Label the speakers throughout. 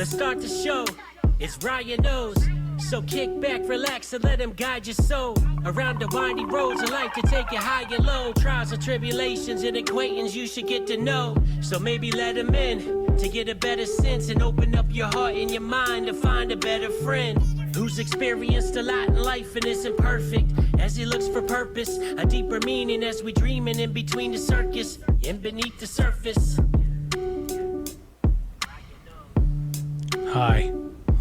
Speaker 1: Let's start the show. It's Ryan knows. So kick back, relax, and let him guide your soul around the windy roads of life to take you high and low. Trials and tribulations and acquaintance you should get to know. So maybe let him in to get a better sense and open up your heart and your mind to find a better friend who's experienced a lot in life and isn't perfect. As he looks for purpose, a deeper meaning as we dreaming in between the circus and beneath the surface.
Speaker 2: Hi,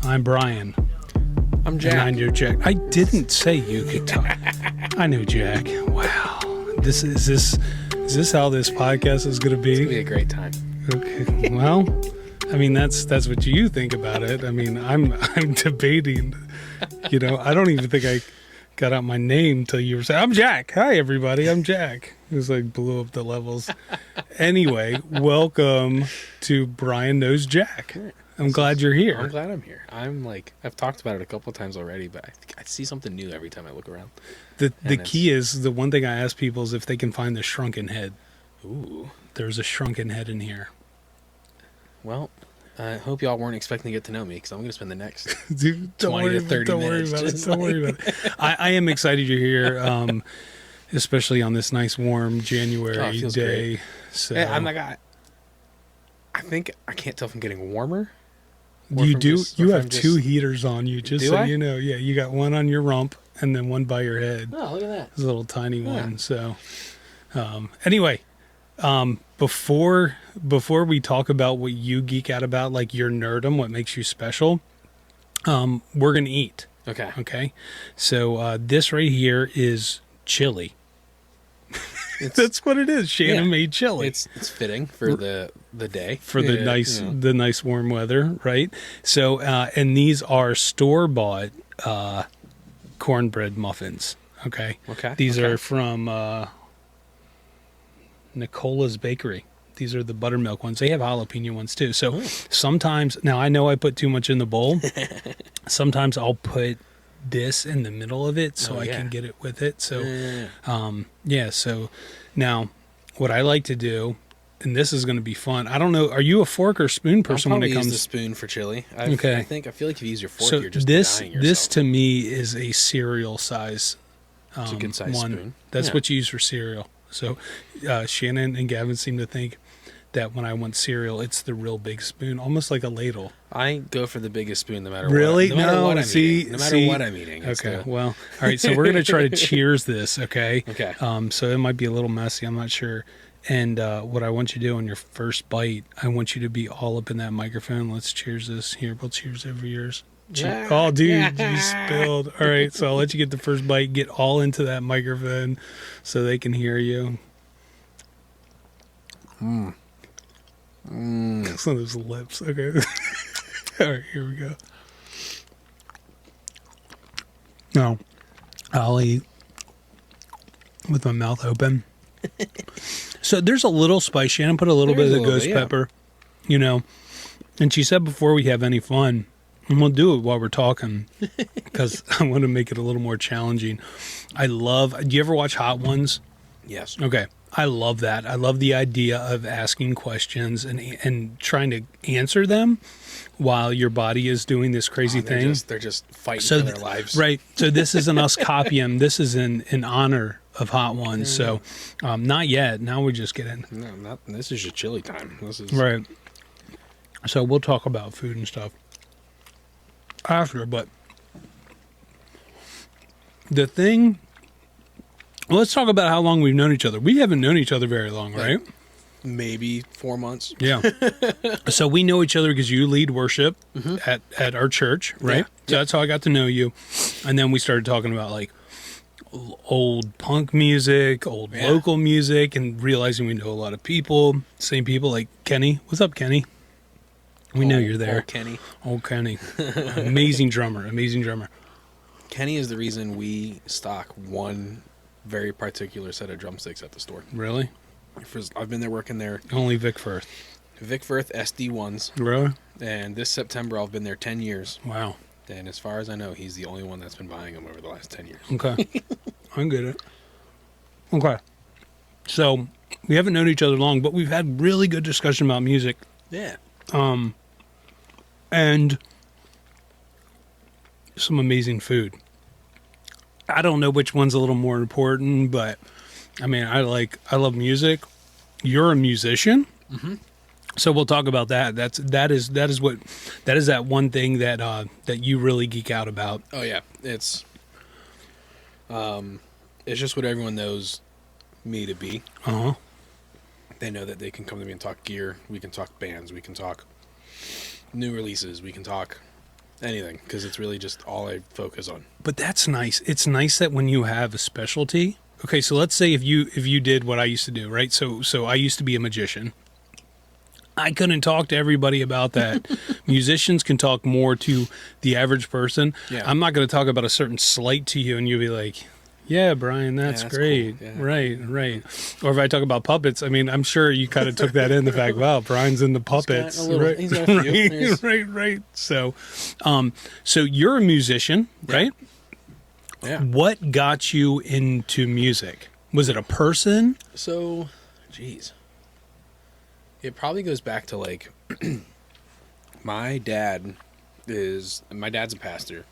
Speaker 2: I'm Brian.
Speaker 3: I'm Jack.
Speaker 2: And I knew Jack. I didn't say you could talk. I knew Jack. Wow. Is this how this podcast is going to be?
Speaker 3: It's going to be a great time.
Speaker 2: Okay. Well, I mean that's what you think about it. I mean, I'm debating. You know, I don't even think I got out my name till you were saying, "I'm Jack. Hi everybody. I'm Jack." It was like blew up the levels. Anyway, welcome to Brian Knows Jack. I'm glad you're here.
Speaker 3: I'm glad I'm here. I've talked about it a couple of times already, but I see something new every time I look around.
Speaker 2: The key is, the one thing I ask people is if they can find the shrunken head.
Speaker 3: Ooh.
Speaker 2: There's a shrunken head in here.
Speaker 3: Well, I hope y'all weren't expecting to get to know me because I'm going to spend the next
Speaker 2: Dude,
Speaker 3: 20 to 30 minutes.
Speaker 2: Don't worry about it. I am excited you're here, especially on this nice warm January day.
Speaker 3: Great.
Speaker 2: So
Speaker 3: Yeah, I think I can't tell if I'm getting warmer.
Speaker 2: You have two heaters on you, just so
Speaker 3: I?
Speaker 2: you know. Yeah, you got one on your rump and then one by your head.
Speaker 3: Oh, look at that.
Speaker 2: It's a little tiny one. So anyway, before we talk about what you geek out about, like your nerdum, what makes you special, we're going to eat. Okay. So this right here is chili. That's what it is. Shannon made chili.
Speaker 3: It's fitting for the day.
Speaker 2: For the nice warm weather, right? So and these are store-bought cornbread muffins. Okay. These are from Nicola's Bakery. These are the buttermilk ones. They have jalapeno ones too. So sometimes, now I know I put too much in the bowl. Sometimes I'll put this in the middle of it so I can get it with it. So so now what I like to do, and this is going to be fun, I don't know, are you a fork or spoon person when it comes?
Speaker 3: I'll use the spoon for chili.
Speaker 2: I
Speaker 3: feel like if you use your fork, you're just denying yourself.
Speaker 2: This to me is a cereal size
Speaker 3: it's a good size spoon.
Speaker 2: That's what you use for cereal. So Shannon and Gavin seem to think that when I want cereal, it's the real big spoon, almost like a ladle.
Speaker 3: I go for the biggest spoon no matter
Speaker 2: really?
Speaker 3: what. No matter what I'm
Speaker 2: eating.
Speaker 3: No matter what I'm eating.
Speaker 2: Okay, well, all right, so we're going to try to cheers this, okay?
Speaker 3: Okay.
Speaker 2: So it might be a little messy, I'm not sure. And what I want you to do on your first bite, I want you to be all up in that microphone. Let's cheers this. Here, we'll cheers over yours. Oh, dude, you spilled. All right, so I'll let you get the first bite, get all into that microphone so they can hear you. Some of those lips. Okay. All right, here we go. Now, I'll eat with my mouth open. So there's a little spice. Shannon put a little bit of the ghost pepper, you know. And she said before we have any fun, and we'll do it while we're talking because I want to make it a little more challenging. Do you ever watch Hot Ones?
Speaker 3: Yes.
Speaker 2: Okay. I love that. I love the idea of asking questions and trying to answer them while your body is doing this crazy thing.
Speaker 3: They're just fighting for their lives.
Speaker 2: Right. So this isn't us copying. This is in honor of Hot Ones. So not yet. Now we're just getting.
Speaker 3: No, this is your chili time. This is
Speaker 2: right. So we'll talk about food and stuff after. But the thing. Let's talk about how long we've known each other. We haven't known each other very long, right?
Speaker 3: Maybe 4 months.
Speaker 2: Yeah. So we know each other because you lead worship at our church, right?
Speaker 3: Yeah.
Speaker 2: So that's how I got to know you. And then we started talking about like old punk music, old local music, and realizing we know a lot of people, same people like Kenny. What's up, Kenny? We know you're there. Old Kenny. Amazing drummer.
Speaker 3: Kenny is the reason we stock one very particular set of drumsticks at the store.
Speaker 2: Really?
Speaker 3: I've been there working there.
Speaker 2: Only Vic Firth
Speaker 3: SD1s.
Speaker 2: Really?
Speaker 3: And this September I've been there 10 years.
Speaker 2: Wow.
Speaker 3: And as far as I know, he's the only one that's been buying them over the last 10 years.
Speaker 2: Okay. I get it. Okay. So we haven't known each other long, but we've had really good discussion about music.
Speaker 3: Yeah.
Speaker 2: and some amazing food. I don't know which one's a little more important, but I mean, I love music. You're a musician.
Speaker 3: Mm-hmm.
Speaker 2: So we'll talk about that. That is that one thing that you really geek out about.
Speaker 3: Oh yeah, it's just what everyone knows me to be.
Speaker 2: Uh-huh.
Speaker 3: They know that they can come to me and talk gear. We can talk bands. We can talk new releases. We can talk anything, because it's really just all I focus on.
Speaker 2: But that's nice. It's nice that when you have a specialty. Okay, so let's say if you did what I used to do, right? So I used to be a magician. I couldn't talk to everybody about that. Musicians can talk more to the average person.
Speaker 3: Yeah.
Speaker 2: I'm not going to talk about a certain slight to you, and you'll be like, "Yeah, Brian, that's great,
Speaker 3: cool. Yeah.
Speaker 2: Right." Or if I talk about puppets, I mean, I'm sure you kind of took that in, the fact, wow, Brian's into puppets, right?
Speaker 3: He's got a few.
Speaker 2: Right. So you're a musician, right?
Speaker 3: Yeah.
Speaker 2: What got you into music? Was it a person?
Speaker 3: So, geez. It probably goes back to, like, my dad's a pastor,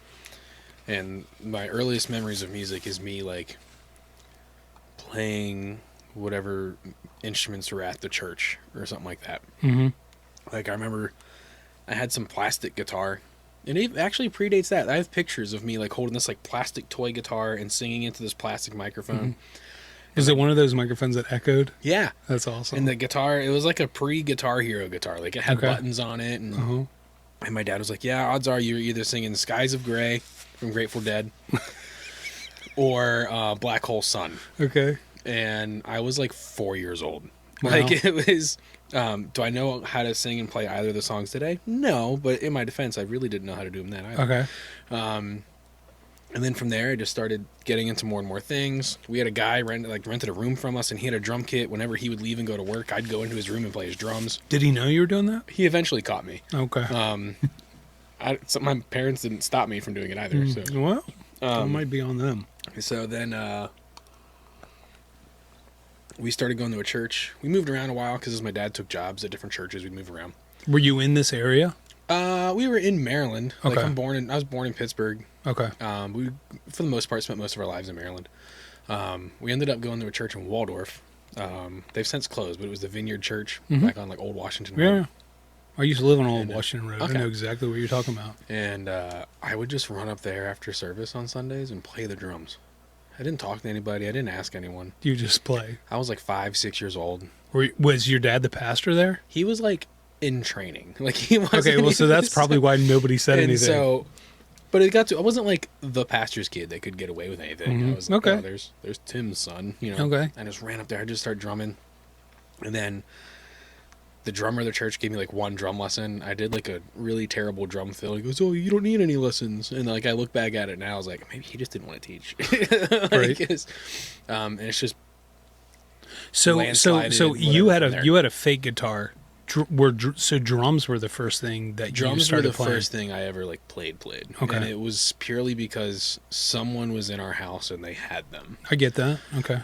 Speaker 3: and my earliest memories of music is me, like, playing whatever instruments were at the church or something like that.
Speaker 2: Mm-hmm.
Speaker 3: Like, I remember I had some plastic guitar, and it actually predates that. I have pictures of me, like, holding this, like, plastic toy guitar and singing into this plastic microphone.
Speaker 2: Mm-hmm. Is it one of those microphones that echoed?
Speaker 3: Yeah.
Speaker 2: That's awesome.
Speaker 3: And the guitar, it was like a pre-Guitar Hero guitar. Like, it had buttons on it. And my dad was like, yeah, odds are you're either singing Skies of Grey from Grateful Dead or Black Hole Sun.
Speaker 2: Okay.
Speaker 3: And I was like 4 years old.
Speaker 2: Wow.
Speaker 3: Like, it was... do I know how to sing and play either of the songs today? No, but in my defense, I really didn't know how to do them then either.
Speaker 2: Okay.
Speaker 3: And then from there, I just started getting into more and more things. We had a guy rented a room from us, and he had a drum kit. Whenever he would leave and go to work, I'd go into his room and play his drums.
Speaker 2: Did he know you were doing that?
Speaker 3: He eventually caught me.
Speaker 2: Okay.
Speaker 3: My parents didn't stop me from doing it either. So.
Speaker 2: Well, it might be on them.
Speaker 3: So then we started going to a church. We moved around a while because as my dad took jobs at different churches, we'd move around.
Speaker 2: Were you in this area?
Speaker 3: We were in Maryland. Like,
Speaker 2: Okay.
Speaker 3: I was born in Pittsburgh.
Speaker 2: Okay.
Speaker 3: We, for the most part, spent most of our lives in Maryland. We ended up going to a church in Waldorf. They've since closed, but it was the Vineyard Church back on, like, Old Washington Road.
Speaker 2: Yeah. I used to live on Old Washington Road.
Speaker 3: Okay.
Speaker 2: I know exactly what you're talking about.
Speaker 3: And I would just run up there after service on Sundays and play the drums. I didn't talk to anybody. I didn't ask anyone.
Speaker 2: You just play.
Speaker 3: I was like 5, 6 years old.
Speaker 2: Was your dad the pastor there?
Speaker 3: He was like in training. Like, he wasn't.
Speaker 2: Okay, well, so that's probably why nobody said
Speaker 3: and
Speaker 2: anything.
Speaker 3: So, but it got to, I wasn't like the pastor's kid that could get away with anything. I was like,
Speaker 2: Okay.
Speaker 3: oh, there's Tim's son, you know.
Speaker 2: Okay.
Speaker 3: I just ran up there. I just started drumming. And then the drummer of the church gave me like one drum lesson. I did like a really terrible drum fill. He goes, oh, you don't need any lessons. And like, I look back at it now, I was like, maybe he just didn't want to teach.
Speaker 2: Right.
Speaker 3: And it's just
Speaker 2: So
Speaker 3: landslided,
Speaker 2: you had
Speaker 3: whatever from
Speaker 2: you had a fake guitar. So drums were the first thing that you
Speaker 3: drums were
Speaker 2: started
Speaker 3: the
Speaker 2: playing.
Speaker 3: first thing I ever like played.
Speaker 2: Okay.
Speaker 3: And it was purely because someone was in our house and they had them.
Speaker 2: I get that. Okay.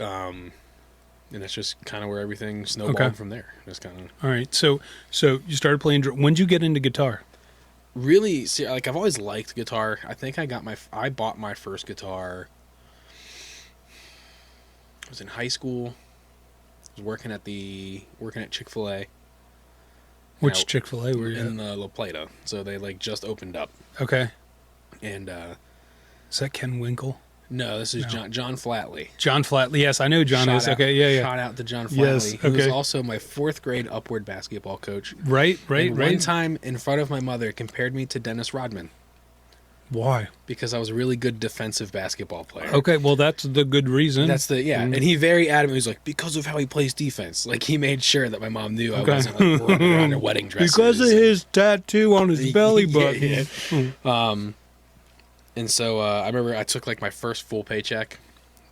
Speaker 3: And that's just kind of where everything snowballed
Speaker 2: Okay.
Speaker 3: from there. Just kind of
Speaker 2: All right. So you started playing. When did you get into guitar?
Speaker 3: really see, like, I've always liked guitar. I think I bought my first guitar. I was in high school. I was working at Chick-fil-A.
Speaker 2: Which Chick-fil-A were you
Speaker 3: in
Speaker 2: at?
Speaker 3: La Plata. So they like just opened up.
Speaker 2: Okay.
Speaker 3: And
Speaker 2: Is that Ken Winkle?
Speaker 3: no, this is
Speaker 2: No.
Speaker 3: John Flatley.
Speaker 2: John Flatley. Yes, I know John is.
Speaker 3: Shout out-
Speaker 2: Okay. Yeah.
Speaker 3: Shout out to John Flatley,
Speaker 2: Yes,
Speaker 3: who was
Speaker 2: okay.
Speaker 3: also my 4th grade upward basketball coach.
Speaker 2: Right.
Speaker 3: And one time in front of my mother compared me to Dennis Rodman
Speaker 2: Why?
Speaker 3: because I was a really good defensive basketball player.
Speaker 2: Okay. Well, that's the good reason.
Speaker 3: That's and he very adamant. He was like, because of how he plays defense. Like, he made sure that my mom knew I
Speaker 2: Okay.
Speaker 3: wasn't like running around in wedding dresses.
Speaker 2: because of his tattoo on his belly button.
Speaker 3: Yeah. And so I remember I took like my first full paycheck,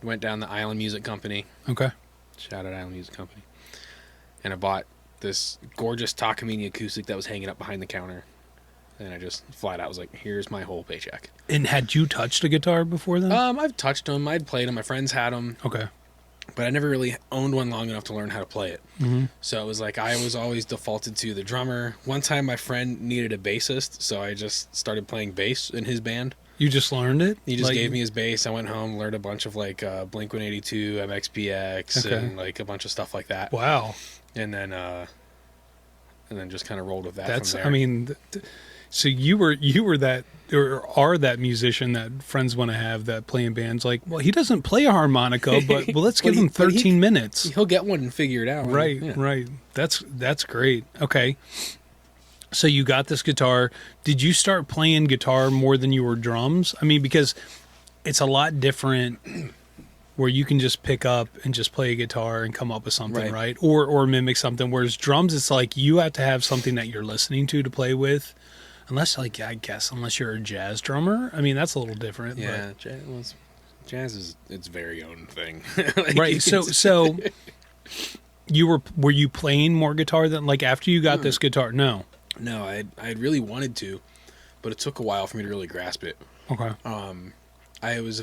Speaker 3: went down to Island Music Company.
Speaker 2: Okay.
Speaker 3: Shout out Island Music Company. And I bought this gorgeous Takamine acoustic that was hanging up behind the counter. And I just flat out was like, here's my whole paycheck.
Speaker 2: And had you touched a guitar before then?
Speaker 3: I've touched them. I'd played them. My friends had them.
Speaker 2: Okay.
Speaker 3: but I never really owned one long enough to learn how to play it.
Speaker 2: Mm-hmm.
Speaker 3: So it was like I was always defaulted to the drummer. One time my friend needed a bassist, so I just started playing bass in his band.
Speaker 2: You just learned it?
Speaker 3: He just gave me his bass. I went home, learned a bunch of like Blink-182, MXPX, and like a bunch of stuff like that.
Speaker 2: Wow.
Speaker 3: And then just kind of rolled with that.
Speaker 2: That's,
Speaker 3: from there.
Speaker 2: I mean, so you were that, or are that musician that friends want to have that play in bands. Like, well, he doesn't play a harmonica, but let's give him 13 minutes.
Speaker 3: He'll get one and figure it out.
Speaker 2: Right,
Speaker 3: Yeah.
Speaker 2: right. That's great. Okay. So you got this guitar. Did you start playing guitar more than you were drums? I mean, because it's a lot different where you can just pick up and just play a guitar and come up with something, right? Or mimic something. Whereas drums, it's like you have to have something that you're listening to play with. Unless, like, I guess, unless you're a jazz drummer. I mean, that's a little different.
Speaker 3: Yeah, jazz is its very own thing.
Speaker 2: Right. So were you playing more guitar than, like, after you got this guitar? No.
Speaker 3: No, I really wanted to, but it took a while for me to really grasp it.
Speaker 2: Okay.
Speaker 3: I was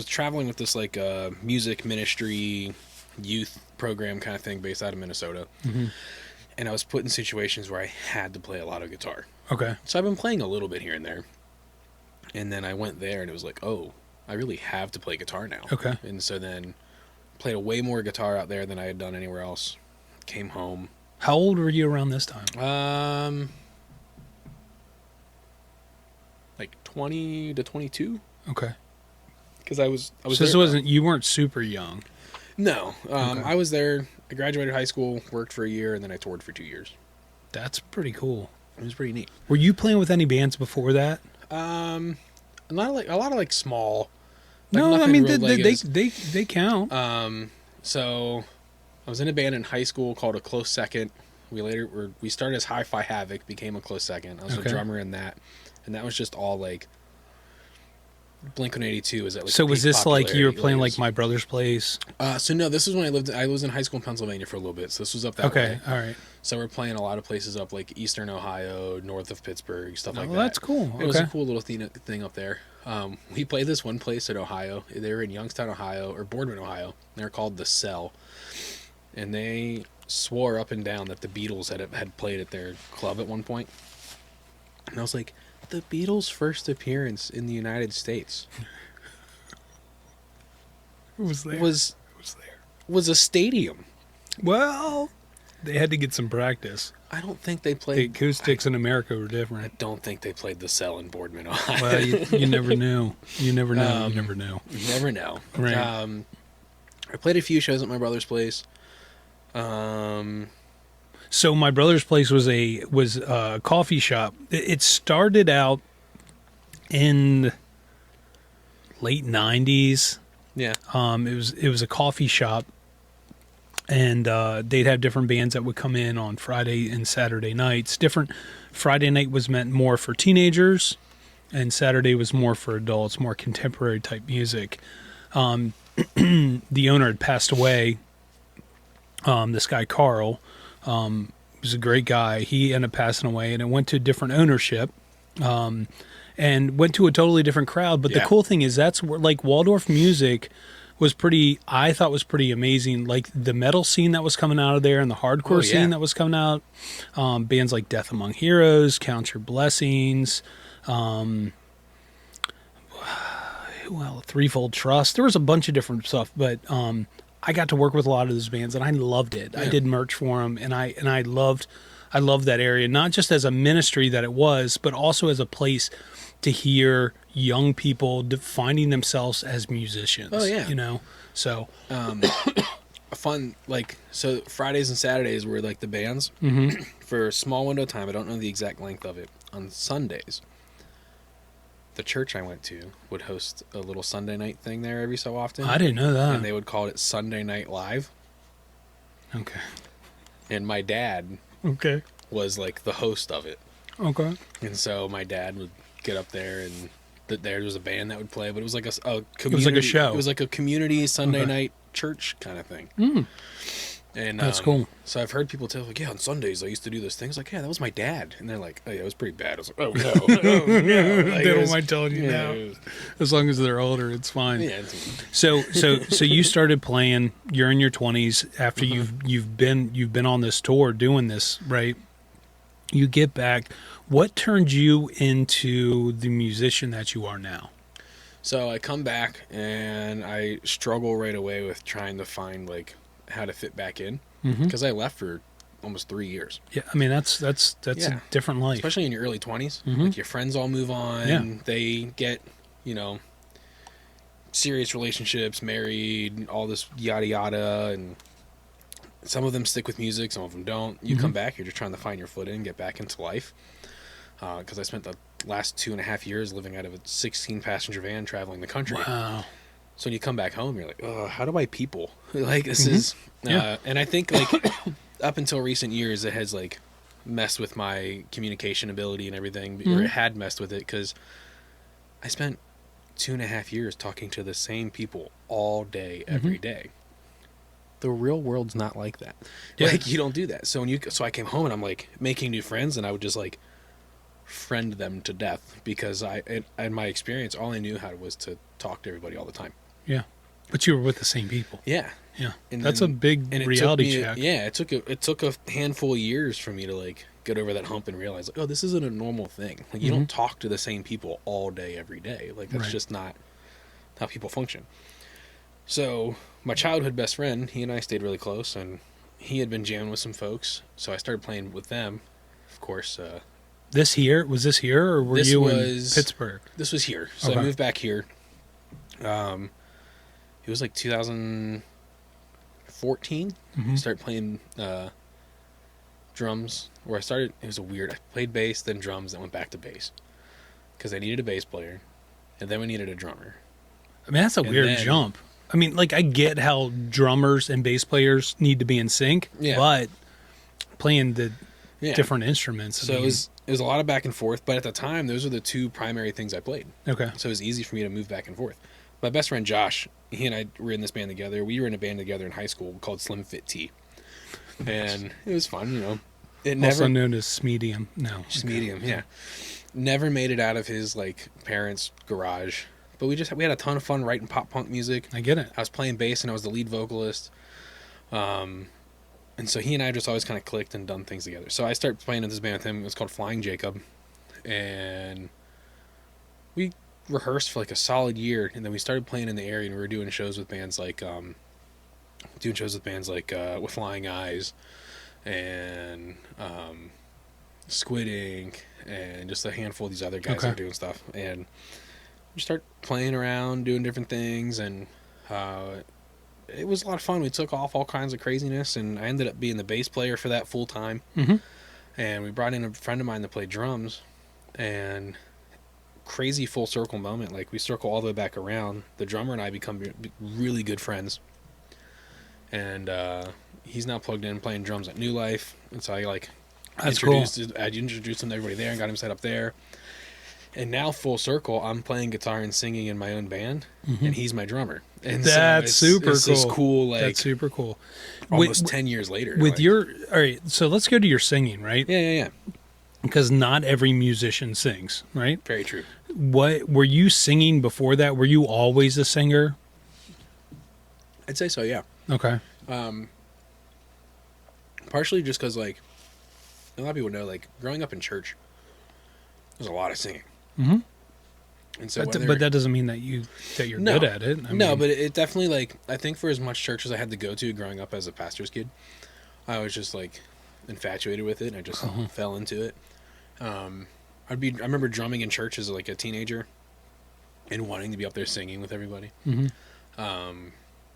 Speaker 3: traveling with this like music ministry youth program kind of thing based out of Minnesota.
Speaker 2: Mm-hmm.
Speaker 3: And I was put in situations where I had to play a lot of guitar.
Speaker 2: Okay.
Speaker 3: So I've been playing a little bit here and there. And then I went there and it was like, oh, I really have to play guitar now.
Speaker 2: Okay.
Speaker 3: And so then played a way more guitar out there than I had done anywhere else. Came home.
Speaker 2: How old were you around this time?
Speaker 3: Like 20 to 22.
Speaker 2: Okay.
Speaker 3: Because I was
Speaker 2: So this you weren't super young.
Speaker 3: No.
Speaker 2: Okay.
Speaker 3: I was there. I graduated high school, worked for a year, and then I toured for 2 years.
Speaker 2: That's pretty cool.
Speaker 3: It was pretty neat.
Speaker 2: Were you playing with any bands before that?
Speaker 3: A lot of small.
Speaker 2: No, I mean
Speaker 3: they
Speaker 2: they count.
Speaker 3: So I was in a band in high school called A Close Second. We started as Hi-Fi Havoc, became A Close Second. I was a drummer in that, and that was just all like Blink-182 is at like.
Speaker 2: So was this like you were playing
Speaker 3: levels.
Speaker 2: like My Brother's Place?
Speaker 3: So no, this is when I was in high school in Pennsylvania for a little bit. So this was up that way.
Speaker 2: Okay, all right.
Speaker 3: So we're playing a lot of places up like Eastern Ohio, north of Pittsburgh, stuff like that.
Speaker 2: That's cool.
Speaker 3: It was a cool little thing up there. We played this one place in Ohio. They were in Youngstown, Ohio, or Boardman, Ohio. They're called The Cell. And they swore up and down that the Beatles had played at their club at one point. And I was like, the Beatles' first appearance in the United States
Speaker 2: was
Speaker 3: a stadium.
Speaker 2: Well, they had to get some practice.
Speaker 3: I don't think they played.
Speaker 2: The acoustics in America were
Speaker 3: I
Speaker 2: different.
Speaker 3: don't think they played The Cell in Boardman, Ohio.
Speaker 2: Well, you never knew. You never know. You never know.
Speaker 3: You never know.
Speaker 2: Right.
Speaker 3: I played a few shows at my brother's place.
Speaker 2: So My Brother's Place was a coffee shop. It started out in late 90s.
Speaker 3: Yeah.
Speaker 2: It was a coffee shop, and they'd have different bands that would come in on Friday and Saturday nights. Friday night was meant more for teenagers, and Saturday was more for adults, more contemporary type music. The owner had passed away. This guy Carl was a great guy. He ended up passing away, and it went to different ownership. And went to a totally different crowd. But the cool thing is that's where, like, Waldorf music I thought was pretty amazing. Like the metal scene that was coming out of there and the hardcore scene that was coming out. Bands like Death Among Heroes, Count Your Blessings, Threefold Trust. There was a bunch of different stuff, but I got to work with a lot of those bands and I loved it. Yeah. I did merch for them and I loved that area, not just as a ministry that it was, but also as a place to hear young people finding themselves as musicians.
Speaker 3: Oh yeah,
Speaker 2: you know. So
Speaker 3: fun. Like, so Fridays and Saturdays were like the bands for a small window of time. I don't know the exact length of it. On Sundays, the church I went to would host a little Sunday night thing there every so often.
Speaker 2: I didn't know that.
Speaker 3: And they would call it Sunday Night Live.
Speaker 2: Okay.
Speaker 3: And my dad was like the host of it.
Speaker 2: Okay.
Speaker 3: And so my dad would get up there and there was a band that would play, but it was like a community.
Speaker 2: It was like a show.
Speaker 3: It was like a community Sunday night church kind of thing. And
Speaker 2: That's cool.
Speaker 3: So I've heard people tell, like, yeah, on Sundays I used to do those things. Like, yeah, that was my dad. And they're like, oh, yeah, it was pretty bad. I was like, oh, no. Oh, no. Like,
Speaker 2: They don't mind telling you now. As long as they're older, it's fine.
Speaker 3: Yeah.
Speaker 2: So you started playing. You're in your 20s after you've been on this tour doing this, right? You get back. What turned you into the musician that you are now?
Speaker 3: So I come back and I struggle right away with trying to find like how to fit back in because I left for almost 3 years.
Speaker 2: Yeah, I mean that's a different life,
Speaker 3: especially in your early 20s. Like your friends all move on.
Speaker 2: Yeah.
Speaker 3: They get serious relationships, married, all this yada yada, and some of them stick with music, some of them don't. You come back, you're just trying to find your footing, get back into life. Because I spent the last 2.5 years living out of a 16-passenger van traveling the country.
Speaker 2: Wow.
Speaker 3: So when you come back home, you're like, oh, how do I people? Like, this is... and I think, like, up until recent years, it has, like, messed with my communication ability and everything. Or it had messed with it, because I spent 2.5 years talking to the same people all day, every day. The real world's not like that. Yeah. Like, you don't do that. So I came home, and I'm, like, making new friends, and I would just, like, friend them to death because in my experience, all I knew how was to talk to everybody all the time.
Speaker 2: Yeah, but you were with the same people.
Speaker 3: Yeah,
Speaker 2: and that's a big reality check.
Speaker 3: Yeah, it took a handful of years for me to like get over that hump and realize, like, oh, this isn't a normal thing. Like, you don't talk to the same people all day, every day. Like, that's just not how people function. So my childhood best friend, he and I stayed really close, and he had been jamming with some folks, so I started playing with them. Of course.
Speaker 2: Was this here, or were you in Pittsburgh?
Speaker 3: This was here. So I moved back here. It was like 2014. I started playing drums. It was I played bass, then drums, then went back to bass. Because I needed a bass player, and then we needed a drummer.
Speaker 2: I mean, that's a weird jump. I mean, like, I get how drummers and bass players need to be in sync, but playing the different instruments.
Speaker 3: So it was a lot of back and forth, but at the time, those were the two primary things I played. Okay. So it was easy for me to move back and forth. My best friend Josh, he and I were in this band together. We were in a band together in high school called Slim Fit Tea. And it was fun, It
Speaker 2: also known as Smedium. No.
Speaker 3: Smedium, yeah. Never made it out of his, like, parents' garage. But we had a ton of fun writing pop punk music.
Speaker 2: I get it.
Speaker 3: I was playing bass and I was the lead vocalist. And so he and I just always kind of clicked and done things together. So I started playing in this band with him. It was called Flying Jacob. And we rehearsed for like a solid year. And then we started playing in the area, and we were doing shows with bands like, With Flying Eyes and Squid Ink and just a handful of these other guys that were doing stuff. And we start playing around, doing different things, and it was a lot of fun. We took off all kinds of craziness, and I ended up being the bass player for that full time. And we brought in a friend of mine to play drums, and crazy full circle moment. Like, we circle all the way back around. The drummer and I become really good friends, and he's now plugged in playing drums at New Life. And so I introduced him to everybody there and got him set up there. And now, full circle, I'm playing guitar and singing in my own band, and he's my drummer. And
Speaker 2: that's super cool.
Speaker 3: This cool, like,
Speaker 2: that's super cool.
Speaker 3: Almost 10 years later.
Speaker 2: With all right, so let's go to your singing, right?
Speaker 3: Yeah.
Speaker 2: Because not every musician sings, right?
Speaker 3: Very true.
Speaker 2: What were you singing before that? Were you always a singer?
Speaker 3: I'd say so, yeah.
Speaker 2: Okay.
Speaker 3: Partially just because, like, a lot of people know, like, growing up in church, there's a lot of singing. And so
Speaker 2: but that doesn't mean that you're good at it. I mean,
Speaker 3: but it definitely, like, I think for as much church as I had to go to growing up as a pastor's kid, I was just, like, infatuated with it, and I just fell into it. I remember drumming in church as, like, a teenager and wanting to be up there singing with everybody.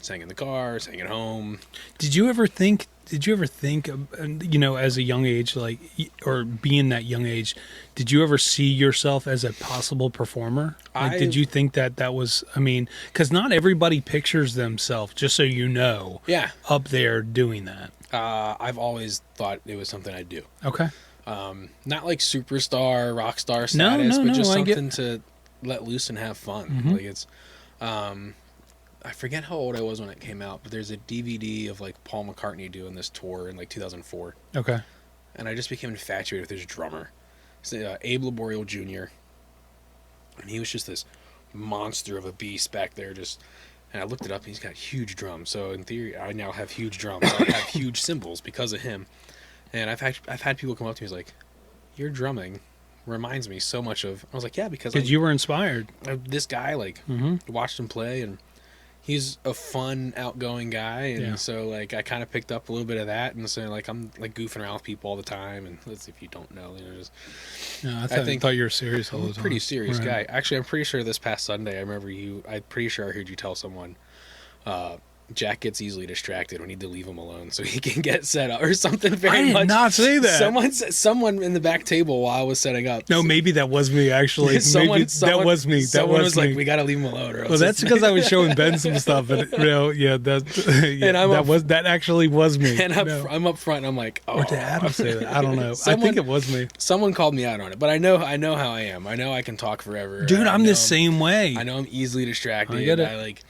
Speaker 3: Sang in the car, sang at home.
Speaker 2: Did you ever think, as a young age, like, or being that young age, did you ever see yourself as a possible performer? Like, did you think that was, I mean, because not everybody pictures themselves, just so you know, up there doing that.
Speaker 3: I've always thought it was something I'd do.
Speaker 2: Okay.
Speaker 3: Not like superstar, rock star status, but just something to let loose and have fun. Like, it's, I forget how old I was when it came out, but there's a DVD of like Paul McCartney doing this tour in like 2004.
Speaker 2: Okay.
Speaker 3: And I just became infatuated with his drummer. It's, Abe Laboriel Jr. And he was just this monster of a beast back there. And I looked it up, and he's got huge drums. So in theory, I now have huge drums. I have huge cymbals because of him. And I've had people come up to me, like, your drumming reminds me so much of. I was like, yeah, because
Speaker 2: you were inspired.
Speaker 3: This guy, like, watched him play, and he's a fun, outgoing guy, and so like I kind of picked up a little bit of that, and so like I'm like goofing around with people all the time, and if you don't know, just.
Speaker 2: No, I thought you were serious all the time.
Speaker 3: Pretty serious guy. Actually, I'm pretty sure this past Sunday, I'm pretty sure I heard you tell someone, Jack gets easily distracted. We need to leave him alone so he can get set up or something.
Speaker 2: I did not say that.
Speaker 3: Someone in the back table while I was setting up.
Speaker 2: No, maybe that was me actually. Someone that was me.
Speaker 3: Someone was like, "We got to leave him alone."
Speaker 2: Well, that's because I was showing Ben some stuff, and that actually was me.
Speaker 3: And I'm up front, and I'm like, "Oh."
Speaker 2: Or did Adam say that? I don't know. I think it was me.
Speaker 3: Someone called me out on it, but I know how I am. I know I can talk forever.
Speaker 2: Dude, I'm the same way.
Speaker 3: I know I'm easily distracted.
Speaker 2: I get it.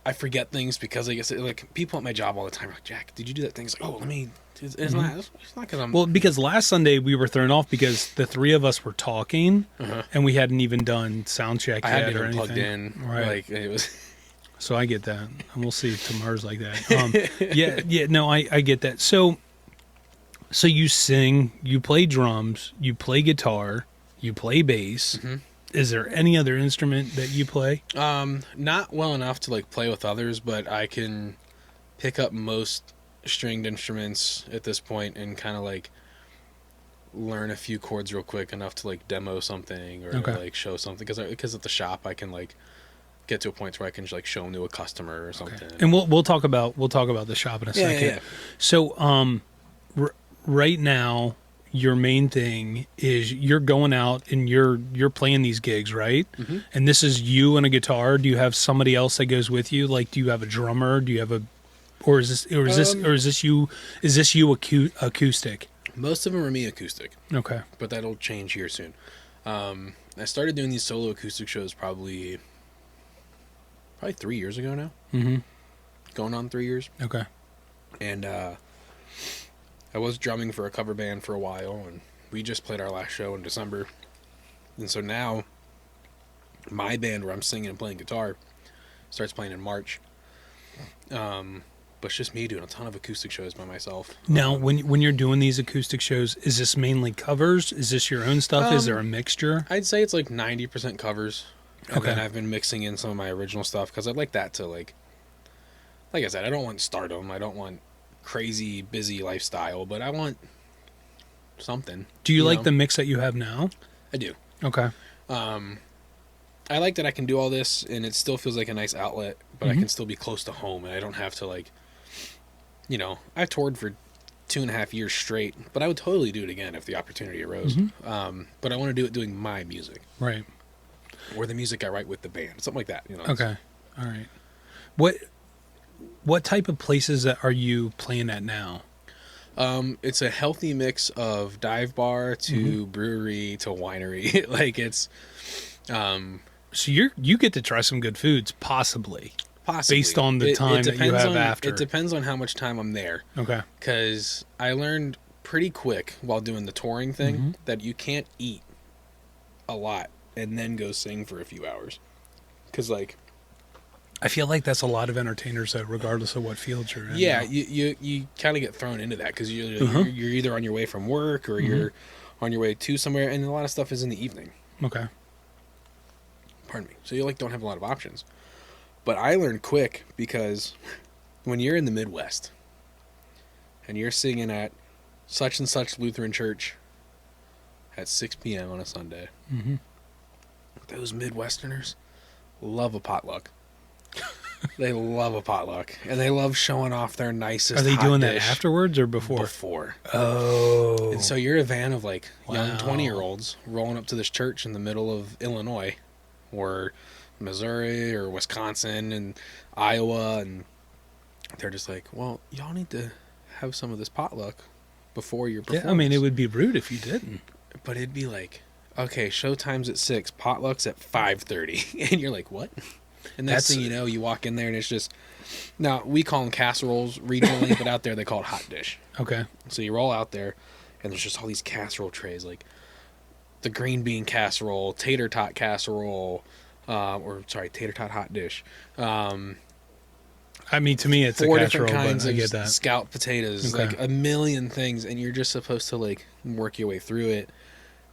Speaker 3: I forget things because I guess like people at my job all the time are like, Jack, did you do that thing? It's like, oh, let me. It's not because I'm.
Speaker 2: Well, because last Sunday we were thrown off because the three of us were talking and we hadn't even done sound check yet or anything.
Speaker 3: Plugged in,
Speaker 2: right?
Speaker 3: Like it was.
Speaker 2: So I get that, and we'll see if tomorrow's like that. No, I get that. So you sing, you play drums, you play guitar, you play bass. Mm-hmm. Is there any other instrument that you play?
Speaker 3: Not well enough to like play with others, but I can pick up most stringed instruments at this point and kind of like learn a few chords real quick enough to like demo something or like show something because at the shop I can like get to a point where I can like show them to a customer or something.
Speaker 2: And we'll talk about the shop in a second.
Speaker 3: Yeah.
Speaker 2: So right now, your main thing is you're going out and you're playing these gigs, right? Mm-hmm. And this is you and a guitar. Do you have somebody else that goes with you? Like, do you have a drummer? Do you have is this you acoustic?
Speaker 3: Most of them are me acoustic.
Speaker 2: Okay,
Speaker 3: but that'll change here soon. I started doing these solo acoustic shows probably 3 years ago now. Mm-hmm. Going on 3 years.
Speaker 2: Okay,
Speaker 3: and I was drumming for a cover band for a while, and we just played our last show in December. And so now, my band, where I'm singing and playing guitar, starts playing in March. But it's just me doing a ton of acoustic shows by myself.
Speaker 2: Now, when you're doing these acoustic shows, is this mainly covers? Is this your own stuff? Is there a mixture?
Speaker 3: I'd say it's like 90% covers. And then I've been mixing in some of my original stuff, because I'd like that to, like I said, I don't want stardom. I don't want crazy busy lifestyle, but I want something.
Speaker 2: Do you like the mix that you have now? I
Speaker 3: do.
Speaker 2: Okay.
Speaker 3: I like that I can do all this and it still feels like a nice outlet, but I can still be close to home and I don't have to I've toured for 2.5 years straight, but I would totally do it again if the opportunity arose. But I want to do it doing my music. Right. Or the music I write with the band. Something like that,
Speaker 2: Okay. All right. What type of places are you playing at now?
Speaker 3: It's a healthy mix of dive bar to brewery to winery. Like it's,
Speaker 2: so you get to try some good foods, possibly based on the time that you have after.
Speaker 3: It depends on how much time I'm there. Okay. Because I learned pretty quick while doing the touring thing that you can't eat a lot and then go sing for a few hours. Because
Speaker 2: I feel like that's a lot of entertainers, though, regardless of what field you're in.
Speaker 3: Yeah, you kind of get thrown into that because you're either on your way from work or you're on your way to somewhere, and a lot of stuff is in the evening.
Speaker 2: Okay.
Speaker 3: Pardon me. So you don't have a lot of options. But I learned quick because when you're in the Midwest and you're singing at such and such Lutheran church at 6 p.m. on a Sunday, those Midwesterners love a potluck. They love a potluck, and they love showing off their nicest.
Speaker 2: Are they
Speaker 3: hot
Speaker 2: doing
Speaker 3: dish
Speaker 2: that afterwards or before?
Speaker 3: Before.
Speaker 2: Oh.
Speaker 3: And so you're a van of young 20-year-olds rolling up to this church in the middle of Illinois, or Missouri, or Wisconsin, and Iowa, and they're just like, well, y'all need to have some of this potluck before your performance.
Speaker 2: Yeah, I mean, it would be rude if you didn't.
Speaker 3: But it'd be like, okay, show time's at 6, potluck's at 5:30, and you're like, what? And next thing you know, you walk in there and it's just, now we call them casseroles regionally, but out there they call it hot dish.
Speaker 2: Okay.
Speaker 3: So you roll out there and there's just all these casserole trays, like the green bean casserole, tater tot casserole, tater tot hot dish.
Speaker 2: I mean, to me, it's a
Speaker 3: 4
Speaker 2: casserole,
Speaker 3: different kinds
Speaker 2: but I
Speaker 3: of
Speaker 2: get that.
Speaker 3: scalloped potatoes,
Speaker 2: Okay.
Speaker 3: like a million things, and you're just supposed to like work your way through it,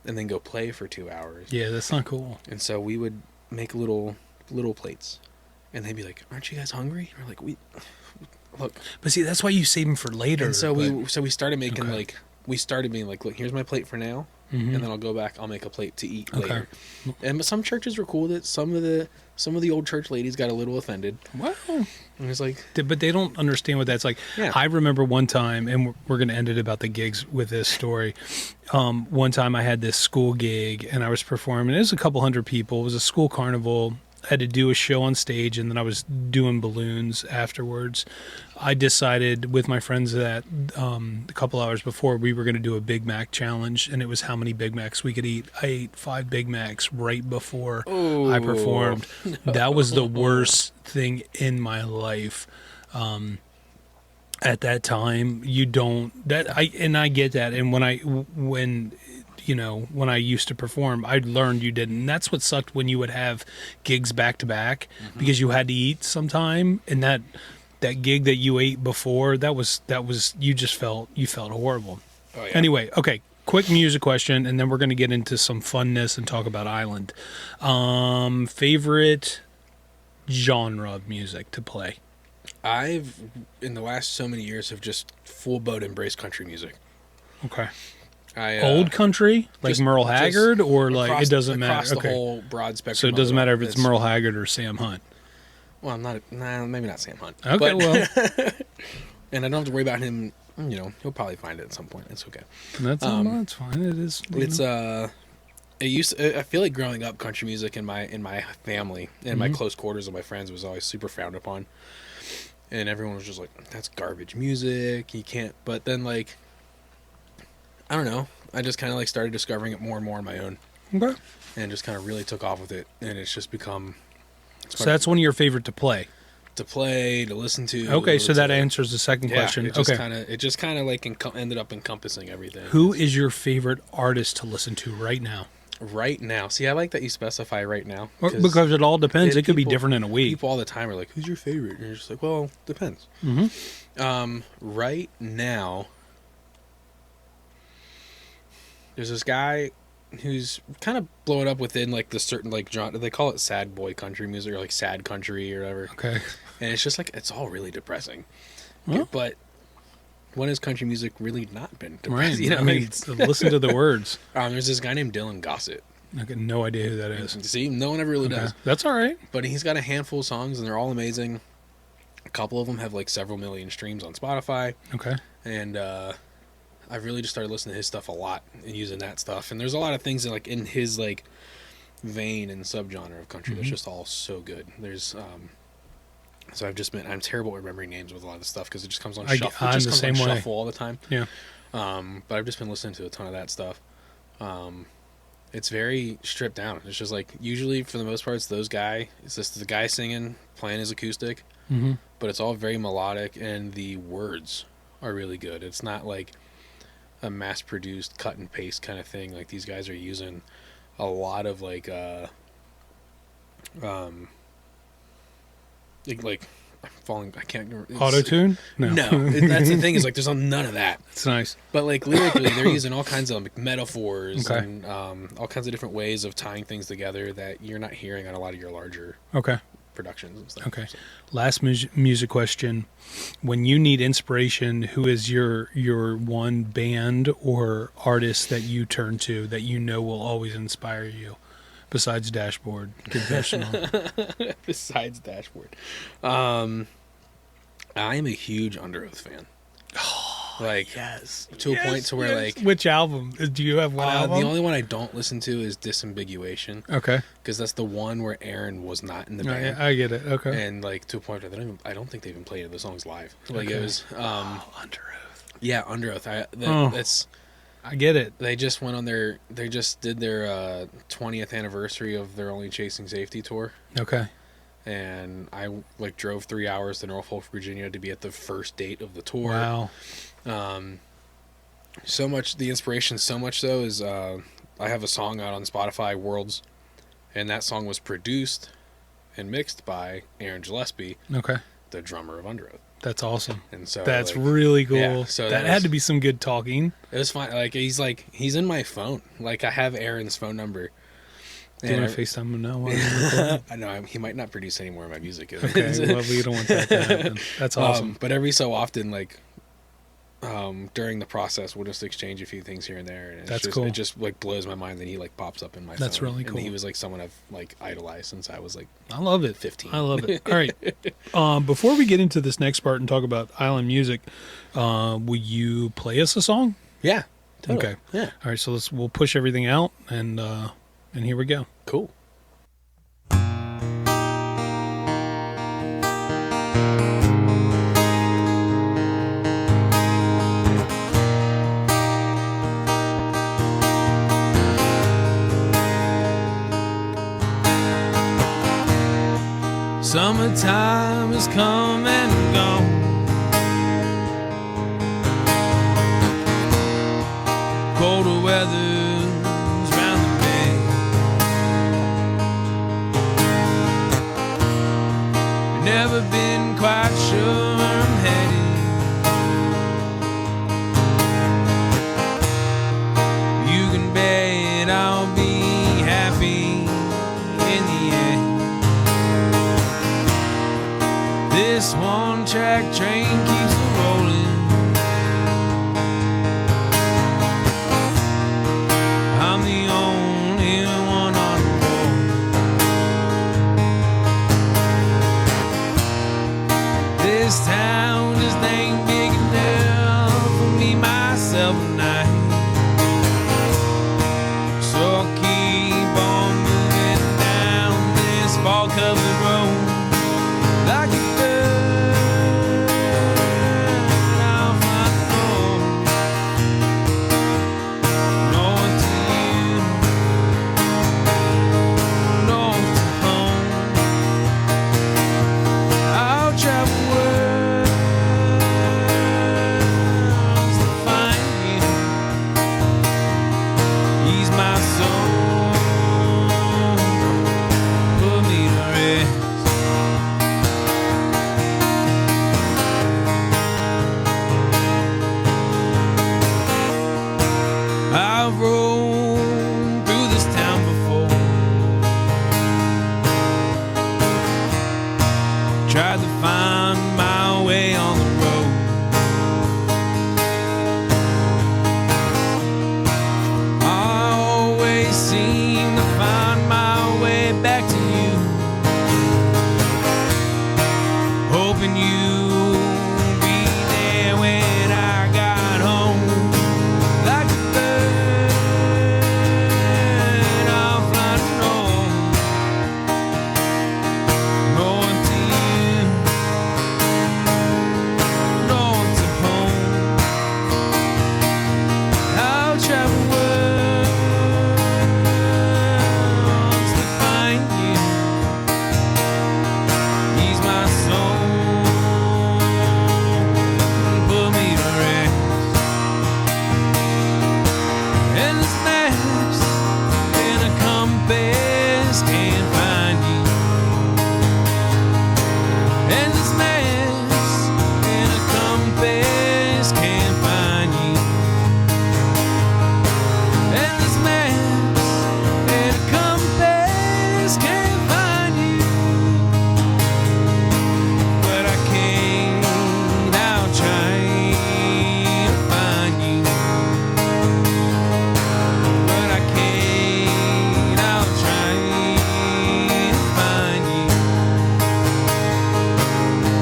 Speaker 3: and then go play for 2 hours.
Speaker 2: Yeah, that's not cool.
Speaker 3: And so we would make little plates, and they'd be like, "Aren't you guys hungry?" And we're like, "We look."
Speaker 2: But see, that's why you save them for later.
Speaker 3: And so
Speaker 2: but-
Speaker 3: we started making we started being like, "Look, here's my plate for now."
Speaker 2: Mhm.
Speaker 3: And then I'll go back. I'll make a plate to eat
Speaker 2: Okay.
Speaker 3: later. And some churches were cool with it. Some of the old church ladies got a little offended.
Speaker 2: Well,
Speaker 3: And it's like,
Speaker 2: but they don't understand what that's like.
Speaker 3: Yeah.
Speaker 2: I remember one time, and we're going to end it about the gigs with this story. One time I had this school gig, and I was performing. It was a couple hundred people. It was a school carnival. I had to do a show on stage, and then I was doing balloons afterwards. I decided with my friends that a couple hours before we were going to do a Big Mac challenge, and it was how many Big Macs we could eat. I ate 5 Big Macs right before I performed. No. That was the worst thing in my life. At that time, I get that. And when I used to perform, I learned you didn't. And that's what sucked when you would have gigs back to back because you had to eat sometime. And that gig that you ate before, that was you felt horrible.
Speaker 3: oh yeah.
Speaker 2: Anyway, okay, quick music question, and then we're going to get into some funness and talk about Island. Favorite genre of music to play?
Speaker 3: I've in the last so many years have just full boat embraced country music.
Speaker 2: Okay.
Speaker 3: Old
Speaker 2: Country, like Merle Haggard, or like it doesn't matter.
Speaker 3: Across the whole broad spectrum.
Speaker 2: So it doesn't matter if it's Merle Haggard or Sam Hunt.
Speaker 3: Well, maybe not Sam Hunt.
Speaker 2: Okay,
Speaker 3: but,
Speaker 2: well,
Speaker 3: and I don't have to worry about him. He'll probably find it at some point. It's okay.
Speaker 2: that's fine. It is.
Speaker 3: It's I feel like growing up, country music in my family, in my close quarters of my friends, was always super frowned upon, and everyone was just like, "That's garbage music. You can't." But then, like, I don't know. I just kind of like started discovering it more and more on my own,
Speaker 2: Okay.
Speaker 3: and just kind of really took off with it, and it's just become.
Speaker 2: So that's one of your favorite to play.
Speaker 3: To play, to listen to.
Speaker 2: Okay, so that answers the second question.
Speaker 3: It just kind of like ended up encompassing everything.
Speaker 2: Who is your favorite artist to listen to right now?
Speaker 3: Right now, see, I like that you specify right now
Speaker 2: Because it all depends. It could be different in a week.
Speaker 3: People all the time are like, "Who's your favorite?" And you're just like, "Well, depends." Right now, there's this guy who's kind of blowing up within like the certain like genre. They call it sad boy country music or like sad country or whatever.
Speaker 2: Okay.
Speaker 3: And it's just like it's all really depressing.
Speaker 2: Well,
Speaker 3: But when has country music really not been
Speaker 2: right.
Speaker 3: depressing?
Speaker 2: I mean, listen to the words.
Speaker 3: There's this guy named Dylan Gossett.
Speaker 2: I got no idea who that is.
Speaker 3: See, no one ever really does.
Speaker 2: That's all right.
Speaker 3: But he's got a handful of songs and they're all amazing. A couple of them have like several million streams on Spotify.
Speaker 2: Okay.
Speaker 3: And I've really just started listening to his stuff a lot and using that stuff. And there's a lot of things that, like in his like vein and subgenre of country that's just all so good. There's so I'm terrible at remembering names with a lot of the stuff because it just comes on shuffle. It just comes on shuffle all the time.
Speaker 2: Yeah.
Speaker 3: But I've just been listening to a ton of that stuff. It's very stripped down. It's just like usually for the most part it's those guy. It's just the guy singing, playing his acoustic.
Speaker 2: Mm-hmm.
Speaker 3: But it's all very melodic and the words are really good. It's not like a mass-produced cut and paste kind of thing. Like these guys are using a lot of like I'm falling. I can't remember.
Speaker 2: Auto-tune?
Speaker 3: No, that's the thing is like there's none of that.
Speaker 2: It's nice.
Speaker 3: But like lyrically, they're using all kinds of like metaphors
Speaker 2: Okay.
Speaker 3: and all kinds of different ways of tying things together that you're not hearing on a lot of your larger
Speaker 2: Okay.
Speaker 3: productions and stuff.
Speaker 2: Okay. Last music question. When you need inspiration, who is your one band or artist that you turn to that you know will always inspire you? Besides Dashboard Confessional.
Speaker 3: Besides Dashboard. I am a huge Under Oath fan. Like
Speaker 2: Yes.
Speaker 3: to a point to where like
Speaker 2: which album? Do you have one album?
Speaker 3: the only one I don't listen to is Disambiguation.
Speaker 2: Okay.
Speaker 3: Because that's the one where Aaron was not in the band.
Speaker 2: I get it. Okay.
Speaker 3: And like to a point where I don't think they even played the songs live. Like
Speaker 2: Okay.
Speaker 3: it was
Speaker 2: Under Oath.
Speaker 3: yeah, Under Oath. That's
Speaker 2: I get it.
Speaker 3: they just went on they just did their 20th anniversary of their Only Chasing Safety tour.
Speaker 2: Okay.
Speaker 3: and I like drove 3 hours to Norfolk, Virginia to be at the first date of the tour.
Speaker 2: Wow.
Speaker 3: So much, the inspiration, so much so is I have a song out on Spotify, Worlds, and that song was produced and mixed by Aaron Gillespie,
Speaker 2: Okay.
Speaker 3: the drummer of Under Oath.
Speaker 2: That's awesome.
Speaker 3: And so
Speaker 2: That's
Speaker 3: like,
Speaker 2: really cool.
Speaker 3: yeah, so
Speaker 2: that had to be some good talking.
Speaker 3: It was fine. He's in my phone. Like, I have Aaron's phone number.
Speaker 2: Do you want to FaceTime him now? While you're recording?
Speaker 3: I know he might not produce any more of my music.
Speaker 2: Okay, well, we don't want that to happen. That's awesome.
Speaker 3: But every so often, like, during the process, we'll just exchange a few things here and there. And
Speaker 2: That's
Speaker 3: just,
Speaker 2: cool.
Speaker 3: It just like blows my mind that he like pops up in my phone.
Speaker 2: That's really cool.
Speaker 3: And he was like someone I've like idolized since I was like
Speaker 2: I love it.
Speaker 3: 15.
Speaker 2: I love it. All right. Before we get into this next part and talk about island music, will you play us a song?
Speaker 3: Yeah. Totally.
Speaker 2: Okay.
Speaker 3: Yeah.
Speaker 2: All right. So we'll push everything out and here we go.
Speaker 3: Cool.
Speaker 2: Summertime has come and gone. Colder weather's round the bend. Never been quite sure where I'm heading. You can bet I'll be happy in the end. This one-track train keeps rolling. I'm the only one on board. This town just ain't big enough for me, myself, and I. So I'll keep on moving down this fall-covered road. Like a bird, I'll find home. North to you, north to home. I'll travel worlds to find you. Ease my soul, put me to rest. I've rolled through this town before. Tried to find my way on the road. I always seem to find my way back to you. Hoping you'll be there when I got home. Like a bird, I'll fly north to you, north to home. I'll travel worlds to find you. Ease my soul, put me to rest. And this maps and a compass can't find you. And this maps and a compass can't find you. And this maps and a compass can't find you. But I can't out trying to find you. But I can't out trying to find you.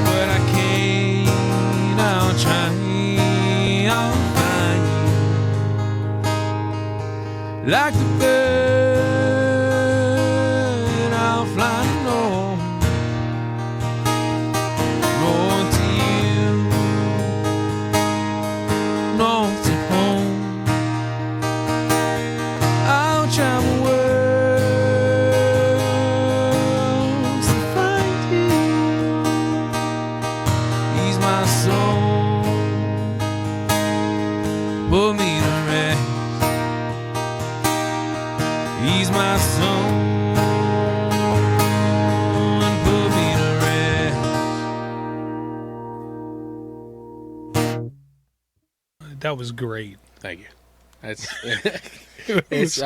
Speaker 2: But I can't out trying to find you. Like the bird, I'll fly north, north to you, north to home. I'll travel worlds to find that was great.
Speaker 3: Thank you. It's
Speaker 2: It's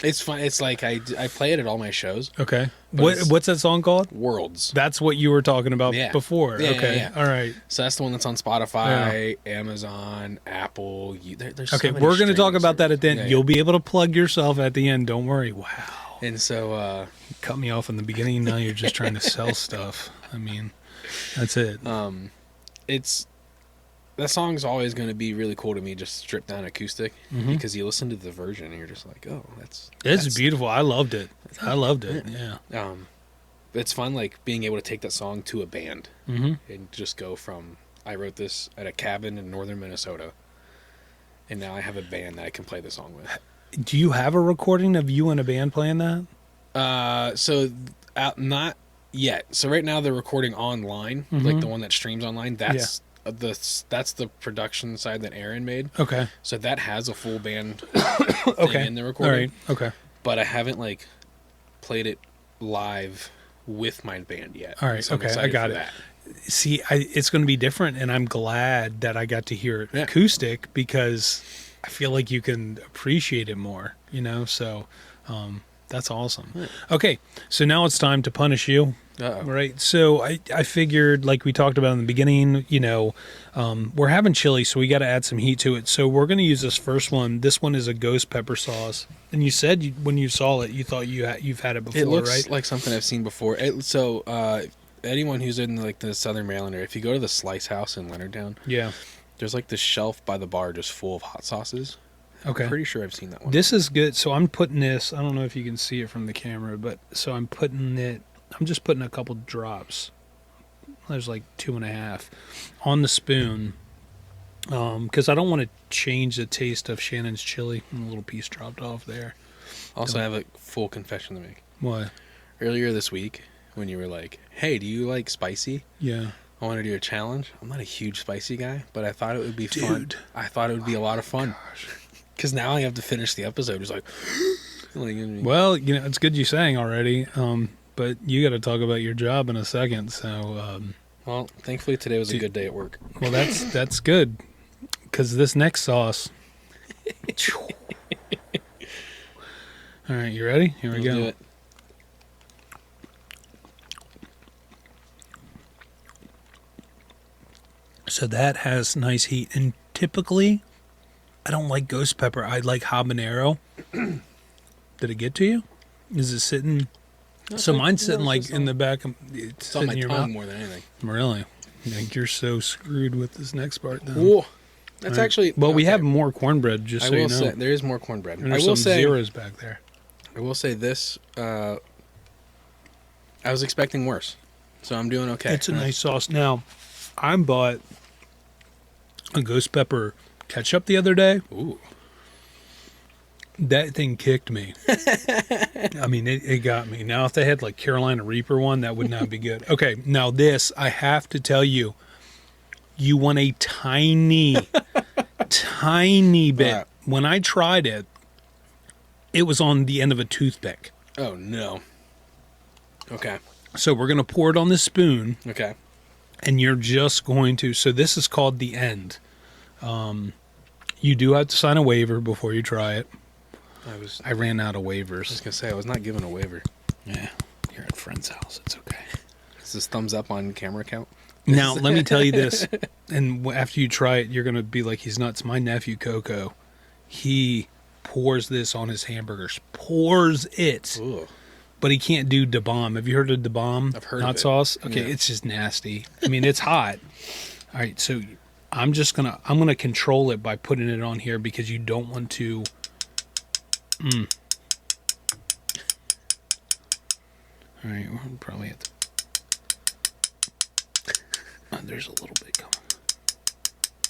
Speaker 3: it's fun. It's like I play it at all my shows.
Speaker 2: Okay.
Speaker 3: But
Speaker 2: What's that song called?
Speaker 3: Worlds.
Speaker 2: That's what you were talking about
Speaker 3: Yeah.
Speaker 2: before.
Speaker 3: Yeah,
Speaker 2: Okay.
Speaker 3: yeah.
Speaker 2: All right.
Speaker 3: So that's the one that's on Spotify, Amazon, Apple. There's so
Speaker 2: Okay,
Speaker 3: many
Speaker 2: we're going to talk
Speaker 3: streaming
Speaker 2: about that at the end.
Speaker 3: services.
Speaker 2: You'll be able to plug yourself at the end. Don't worry. Wow.
Speaker 3: And so
Speaker 2: Cut me off in the beginning. Now you're just trying to sell stuff. I mean, that's it.
Speaker 3: it's that song's always going to be really cool to me, just stripped down acoustic, because you listen to the version and you're just like, oh,
Speaker 2: It's beautiful. I loved it. I loved it. Yeah.
Speaker 3: It's fun, like being able to take that song to a band and just go from I wrote this at a cabin in northern Minnesota, and now I have a band that I can play the song with.
Speaker 2: Do you have a recording of you and a band playing that?
Speaker 3: Not yet. So right now they're recording online, like the one that streams online. That's the production side that Aaron made.
Speaker 2: Okay.
Speaker 3: So that has a full band
Speaker 2: Okay.
Speaker 3: in the recording.
Speaker 2: All right. Okay.
Speaker 3: But I haven't like played it live with my band yet.
Speaker 2: All right.
Speaker 3: So I'm
Speaker 2: Okay. I
Speaker 3: excited
Speaker 2: got
Speaker 3: for
Speaker 2: it.
Speaker 3: that.
Speaker 2: See, it's going to be different, and I'm glad that I got to hear it acoustic because I feel like you can appreciate it more, you know? So that's awesome.
Speaker 3: Yeah.
Speaker 2: Okay, so now it's time to punish you.
Speaker 3: Uh-oh.
Speaker 2: Right. So I figured, like we talked about in the beginning, you know, we're having chili, so we got to add some heat to it. So we're going to use this first one. This one is a ghost pepper sauce. And you said when you saw it, you thought you've had it before,
Speaker 3: It looks
Speaker 2: right?
Speaker 3: like something I've seen before. Anyone who's in like the Southern Maryland area, if you go to the Slice House in Leonardtown,
Speaker 2: Yeah.
Speaker 3: there's like this shelf by the bar just full of hot sauces.
Speaker 2: Okay.
Speaker 3: I'm pretty sure I've seen that one.
Speaker 2: This is good. So I'm putting this, I don't know if you can see it from the camera, but so I'm just putting a couple drops. There's like 2.5 on the spoon. Because I don't want to change the taste of Shannon's chili. A little piece dropped off there.
Speaker 3: Also, I have a full confession to make.
Speaker 2: What?
Speaker 3: Earlier this week, when you were like, hey, do you like spicy?
Speaker 2: Yeah.
Speaker 3: I want to do a challenge. I'm not a huge spicy guy, but I thought it would be fun. I thought it would be a lot of fun. Because now I have to finish the episode. It's like,
Speaker 2: Well, you know, it's good you sang already. But you got to talk about your job in a second. So,
Speaker 3: well, thankfully today was a good day at work.
Speaker 2: well, that's good. Because this next sauce. All right, you ready? Here we
Speaker 3: Let's
Speaker 2: go.
Speaker 3: do it.
Speaker 2: So that has nice heat. And typically, I don't like ghost pepper. I like habanero. Did it get to you? Is it sitting? So mine's sitting like in the back.
Speaker 3: It's on my tongue more than anything.
Speaker 2: Really? Like you're so screwed with this next part then.
Speaker 3: Whoa. That's
Speaker 2: Right.
Speaker 3: actually...
Speaker 2: Well, we
Speaker 3: okay.
Speaker 2: have more cornbread, just
Speaker 3: I
Speaker 2: so you
Speaker 3: will
Speaker 2: know.
Speaker 3: say, there is more cornbread.
Speaker 2: And
Speaker 3: I
Speaker 2: there's
Speaker 3: will
Speaker 2: some
Speaker 3: say...
Speaker 2: zeros back there.
Speaker 3: I will say this. I was expecting worse. So I'm doing okay.
Speaker 2: It's a nice sauce. Now, I bought a ghost pepper ketchup the other day.
Speaker 3: Ooh.
Speaker 2: That thing kicked me. I mean, it got me. Now, if they had like Carolina Reaper one, that would not be good. Okay, now this, I have to tell you, you want a tiny, tiny bit.
Speaker 3: Right.
Speaker 2: When I tried it, it was on the end of a toothpick.
Speaker 3: Oh, no. Okay.
Speaker 2: So we're going to pour it on the spoon,
Speaker 3: Okay.
Speaker 2: and you're just going to, so this is called the end. You do have to sign a waiver before you try it. I ran out of
Speaker 3: I was
Speaker 2: waivers.
Speaker 3: going to say, I was not given a waiver.
Speaker 2: Yeah, you're at a friend's house. It's okay.
Speaker 3: Is this thumbs up on camera count?
Speaker 2: Now, let me tell you this, and after you try it, you're going to be like, he's nuts. My nephew, Coco, he pours this on his hamburgers. Pours it.
Speaker 3: Ooh.
Speaker 2: But he can't do da bomb. Have you heard of da bomb?
Speaker 3: I've heard
Speaker 2: hot
Speaker 3: of it.
Speaker 2: sauce? Okay,
Speaker 3: Yeah.
Speaker 2: it's just nasty. I mean, it's hot. All right, so I'm gonna control it by putting it on here because you don't want to. All right, we'll probably have to. There's a little bit coming.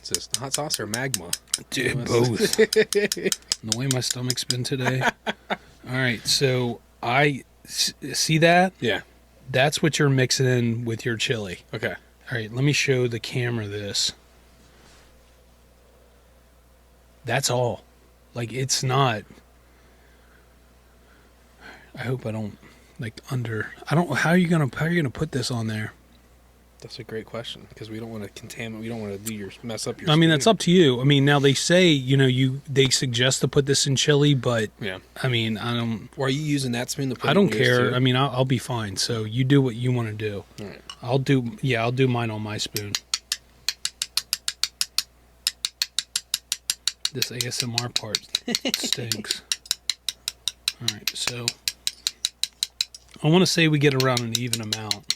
Speaker 3: Is this hot sauce or magma?
Speaker 2: Dude, both. The way my stomach's been today. All right, so see that?
Speaker 3: Yeah.
Speaker 2: That's what you're mixing in with your chili.
Speaker 3: Okay.
Speaker 2: All right, let me show the camera this. That's all. Like, it's not. I hope I don't I don't. How are you gonna put this on there?
Speaker 3: That's a great question because we don't want to contaminate. We don't want to mess up your.
Speaker 2: I mean,
Speaker 3: spoon.
Speaker 2: that's up to you. I mean, now they say they suggest to put this in chili, but
Speaker 3: Yeah.
Speaker 2: I mean, I don't.
Speaker 3: Or are you using that spoon to put?
Speaker 2: I don't
Speaker 3: in yours
Speaker 2: care.
Speaker 3: too?
Speaker 2: I mean, I'll be fine. So you do what you want to do.
Speaker 3: All right.
Speaker 2: I'll do mine on my spoon. This ASMR part stinks. All right, so I want to say we get around an even amount.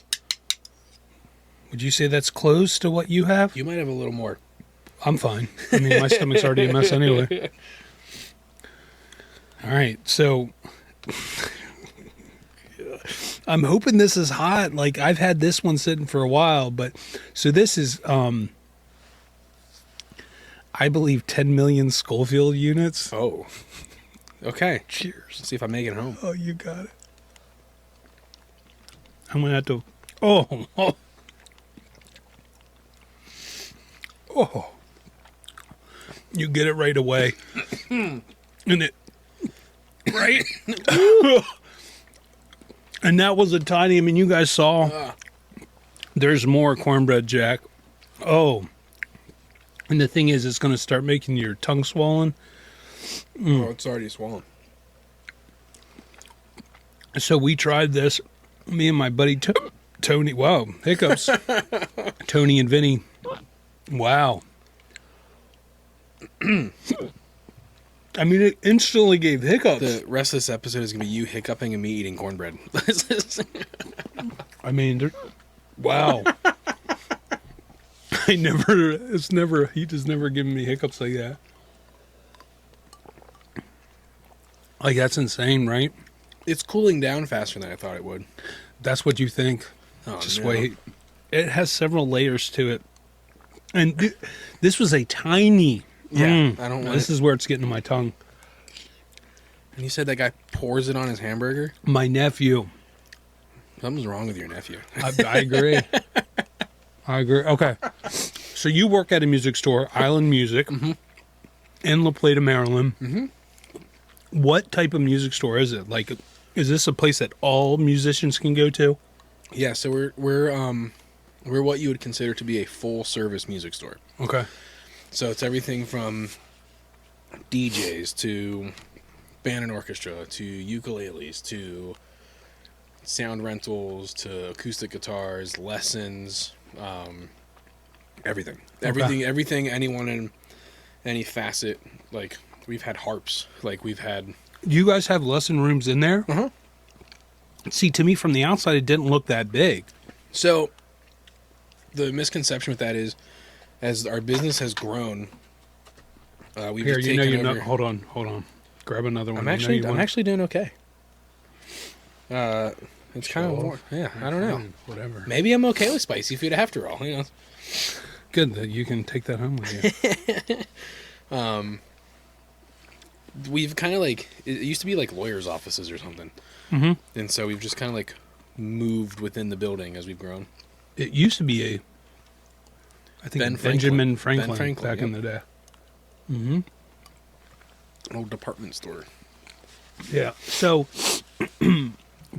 Speaker 2: Would you say that's close to what you have?
Speaker 3: You might have a little more.
Speaker 2: I'm fine. I mean, my stomach's already a mess anyway. All right, so I'm hoping this is hot. Like, I've had this one sitting for a while, but so this is, I believe 10 million Scoville units.
Speaker 3: Oh. Okay.
Speaker 2: Cheers.
Speaker 3: Let's see if I make it home.
Speaker 2: Oh, you got it. I'm going to have to, oh. You get it right away. And it, right? And that was a tiny, I mean, you guys saw, there's more cornbread, Jack. Oh. And the thing is, it's going to start making your tongue swollen.
Speaker 3: Oh, it's already swollen.
Speaker 2: So we tried this, me and my buddy Tony. Wow, hiccups. Tony and Vinny. Wow. I mean, it instantly gave hiccups.
Speaker 3: The rest of this episode is going to be you hiccuping and me eating cornbread.
Speaker 2: I mean, wow. He just never given me hiccups like that. Like, that's insane, right?
Speaker 3: It's cooling down faster than I thought it would.
Speaker 2: That's what you think.
Speaker 3: Oh,
Speaker 2: Just
Speaker 3: no.
Speaker 2: wait. It has several layers to it. And this was a tiny.
Speaker 3: Yeah, I don't want
Speaker 2: This
Speaker 3: it.
Speaker 2: is where it's getting to my tongue.
Speaker 3: And you said that guy pours it on his hamburger?
Speaker 2: My nephew.
Speaker 3: Something's wrong with your nephew.
Speaker 2: I agree. I agree. Okay. So you work at a music store, Island Music, in La Plata, Maryland. Mm-hmm. What type of music store is it? Like, is this a place that all musicians can go to?
Speaker 3: Yeah, so we're what you would consider to be a full service music store.
Speaker 2: Okay.
Speaker 3: So it's everything from DJs to band and orchestra to ukuleles to sound rentals to acoustic guitars, lessons, everything. Everything anyone in any facet. Like, we've had harps. Like, we've had...
Speaker 2: You guys have lesson rooms in there?
Speaker 3: Uh-huh.
Speaker 2: See, to me from the outside, it didn't look that big.
Speaker 3: So, the misconception with that is, as our business has grown, we've
Speaker 2: Here,
Speaker 3: just
Speaker 2: you know
Speaker 3: taken
Speaker 2: you're
Speaker 3: over...
Speaker 2: not... Hold on. Grab another one.
Speaker 3: I'm actually doing okay. It's kind of more... Yeah, I don't know.
Speaker 2: Whatever.
Speaker 3: Maybe I'm okay with spicy food after all. You know.
Speaker 2: Good that you can take that home with you.
Speaker 3: We've kind of like... It used to be like lawyers' offices or something.
Speaker 2: Mm-hmm.
Speaker 3: And so we've just kind of like moved within the building as we've grown.
Speaker 2: It used to be I think Benjamin Franklin back in the day. Mm-hmm.
Speaker 3: An old department store.
Speaker 2: Yeah. So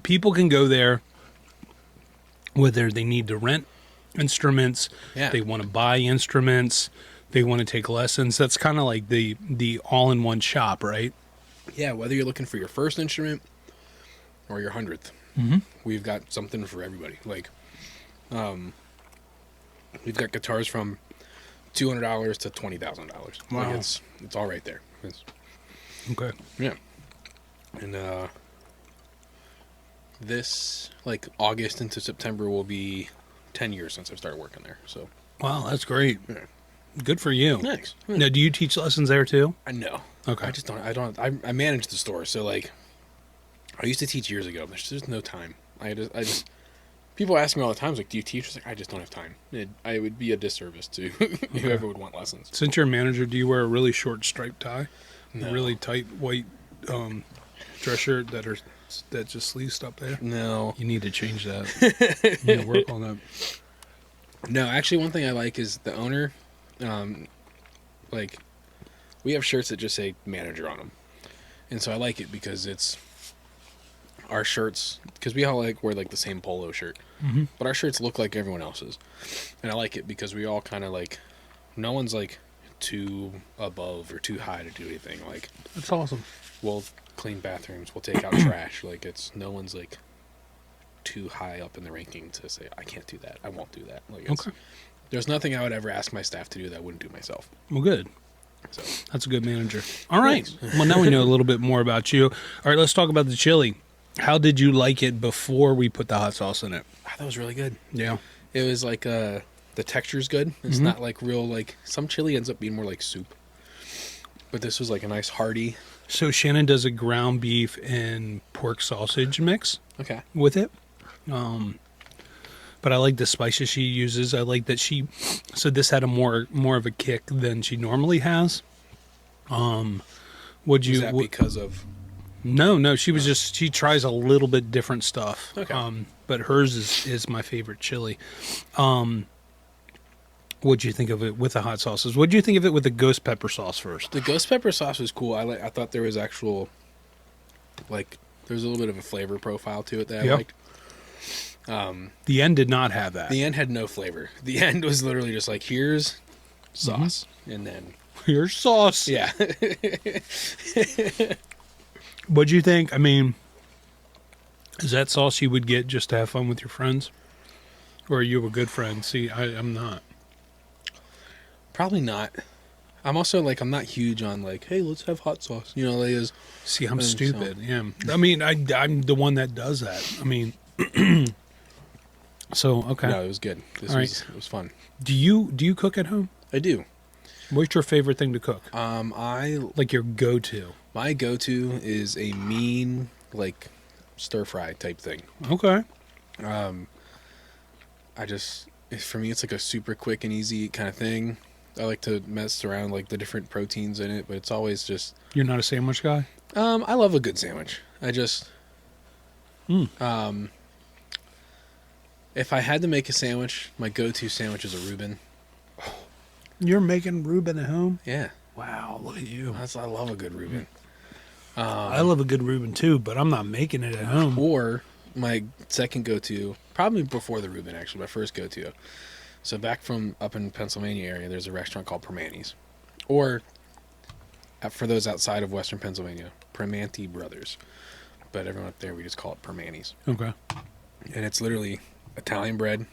Speaker 2: people can go there whether they need to rent instruments,
Speaker 3: Yeah.
Speaker 2: they want to buy instruments, they want to take lessons. That's kind of like the all-in-one shop, right?
Speaker 3: Yeah, whether you're looking for your first instrument or your 100th, we've got something for everybody. Like, we've got guitars from $200 to $20,000.
Speaker 2: Wow.
Speaker 3: Like, it's all right there.
Speaker 2: Okay.
Speaker 3: Yeah. And this, like, August into September will be 10 years since I started working there. So,
Speaker 2: Wow, that's great.
Speaker 3: yeah.
Speaker 2: Good for you.
Speaker 3: Thanks.
Speaker 2: Now, do you teach lessons there too?
Speaker 3: I know.
Speaker 2: Okay.
Speaker 3: I just don't. I manage the store, so like, I used to teach years ago. But there's just no time. I just. People ask me all the time, like, "Do you teach?" I was like, I just don't have time. I would be a disservice to whoever would want lessons.
Speaker 2: Since you're a manager, do you wear a really short striped tie?
Speaker 3: No.
Speaker 2: A really tight white dress shirt that just sleeves up there?
Speaker 3: No.
Speaker 2: You need to change that. You need to work on that.
Speaker 3: No, actually, one thing I like is the owner. Like, we have shirts that just say manager on them, and so I like it because it's our shirts, because we all like wear like the same polo shirt, but our shirts look like everyone else's, and I like it because we all kind of like, no one's like too above or too high to do anything. Like,
Speaker 2: That's awesome.
Speaker 3: we'll clean bathrooms, we'll take out trash. Like, it's no one's like too high up in the ranking to say I can't do that, I won't do that. Like, it's,
Speaker 2: Okay.
Speaker 3: there's nothing I would ever ask my staff to do that I wouldn't do myself.
Speaker 2: Well, good.
Speaker 3: So
Speaker 2: That's a good manager. All right. Well, now we know a little bit more about you. All right, let's talk about the chili. How did you like it before we put the hot sauce in it?
Speaker 3: I thought it was really good.
Speaker 2: Yeah.
Speaker 3: It was like the texture's good. It's not like real, like some chili ends up being more like soup, but this was like a nice hearty.
Speaker 2: So Shannon does a ground beef and pork sausage mix
Speaker 3: Okay.
Speaker 2: with it. But I like the spices she uses. I like that so this had a more of a kick than she normally has.
Speaker 3: Was that because of?
Speaker 2: No, she tries a little bit different stuff.
Speaker 3: Okay.
Speaker 2: But hers is my favorite chili. What'd you think of it with the hot sauces? What'd you think of it with the ghost pepper sauce first?
Speaker 3: The ghost pepper sauce was cool. I thought there was actual, like, there was a little bit of a flavor profile to it that I liked.
Speaker 2: The end did not have that.
Speaker 3: The end had no flavor. The end was literally just like, here's sauce, and then
Speaker 2: Here's sauce.
Speaker 3: yeah.
Speaker 2: What'd you think? I mean, is that sauce you would get just to have fun with your friends? Or are you a good friend? See, I'm not.
Speaker 3: Probably not. I'm also like, I'm not huge on like, hey, let's have hot sauce. You know, like is.
Speaker 2: See, I'm stupid. Yeah. I mean, I'm the one that does that. I mean, so, okay.
Speaker 3: No, it was good. It was fun.
Speaker 2: Do you cook at home?
Speaker 3: I do.
Speaker 2: What's your favorite thing to cook?
Speaker 3: Like
Speaker 2: your go-to?
Speaker 3: my go-to is a mean like stir fry type thing.
Speaker 2: Okay.
Speaker 3: For me, it's like a super quick and easy kind of thing. I like to mess around like the different proteins in it, but it's always just.
Speaker 2: You're not a sandwich guy?
Speaker 3: I love a good sandwich. If I had to make a sandwich, my go-to sandwich is a Reuben.
Speaker 2: You're making Reuben at home?
Speaker 3: Yeah.
Speaker 2: Wow, look at you.
Speaker 3: I love a good Reuben.
Speaker 2: I love a good Reuben too, but I'm not making it at home.
Speaker 3: Or my second go-to, probably before the Reuben actually, my first go-to. So back from up in Pennsylvania area, there's a restaurant called Permanis. Or, for those outside of Western Pennsylvania, Primanti Brothers. But everyone up there, we just call it Permanis.
Speaker 2: Okay.
Speaker 3: And it's literally Italian bread,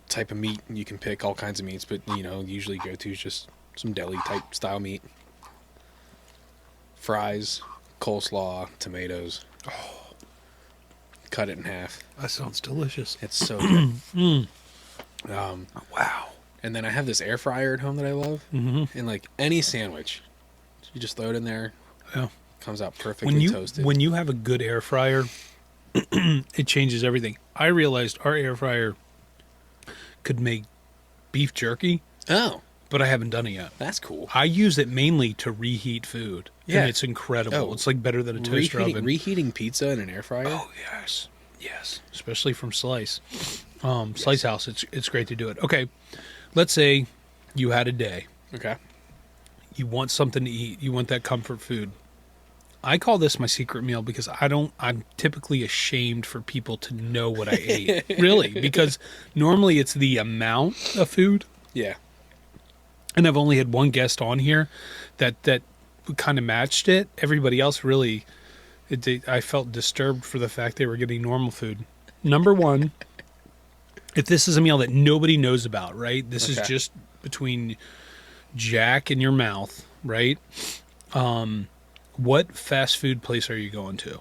Speaker 3: type of meat. You can pick all kinds of meats, but, you know, usually go-to is just some deli type style meat. Fries, coleslaw, tomatoes. Oh. Cut it in half.
Speaker 2: That sounds delicious.
Speaker 3: It's so good.
Speaker 2: Wow.
Speaker 3: And then I have this air fryer at home that I love. Mm-hmm. And like any sandwich, you just throw it in there.
Speaker 2: Yeah.
Speaker 3: Comes out perfectly toasted.
Speaker 2: When you have a good air fryer, it changes everything. I realized our air fryer could make beef jerky.
Speaker 3: Oh.
Speaker 2: But I haven't done it yet.
Speaker 3: That's cool.
Speaker 2: I use it mainly to reheat food. Yeah. And it's incredible. Oh, it's like better than a toaster oven.
Speaker 3: Reheating pizza in an air fryer?
Speaker 2: Oh, yes. Yes. Especially from Slice. Slice House, it's great to do it. Okay. Let's say you had a day.
Speaker 3: Okay.
Speaker 2: You want something to eat. You want that comfort food. I call this my secret meal because I'm typically ashamed for people to know what I ate. Really. Because normally it's the amount of food.
Speaker 3: Yeah.
Speaker 2: And I've only had one guest on here that kind of matched it. Everybody else really, I felt disturbed for the fact they were getting normal food. Number one, if this is a meal that nobody knows about, right? This is just between Jack and your mouth, right? What fast food place are you going to?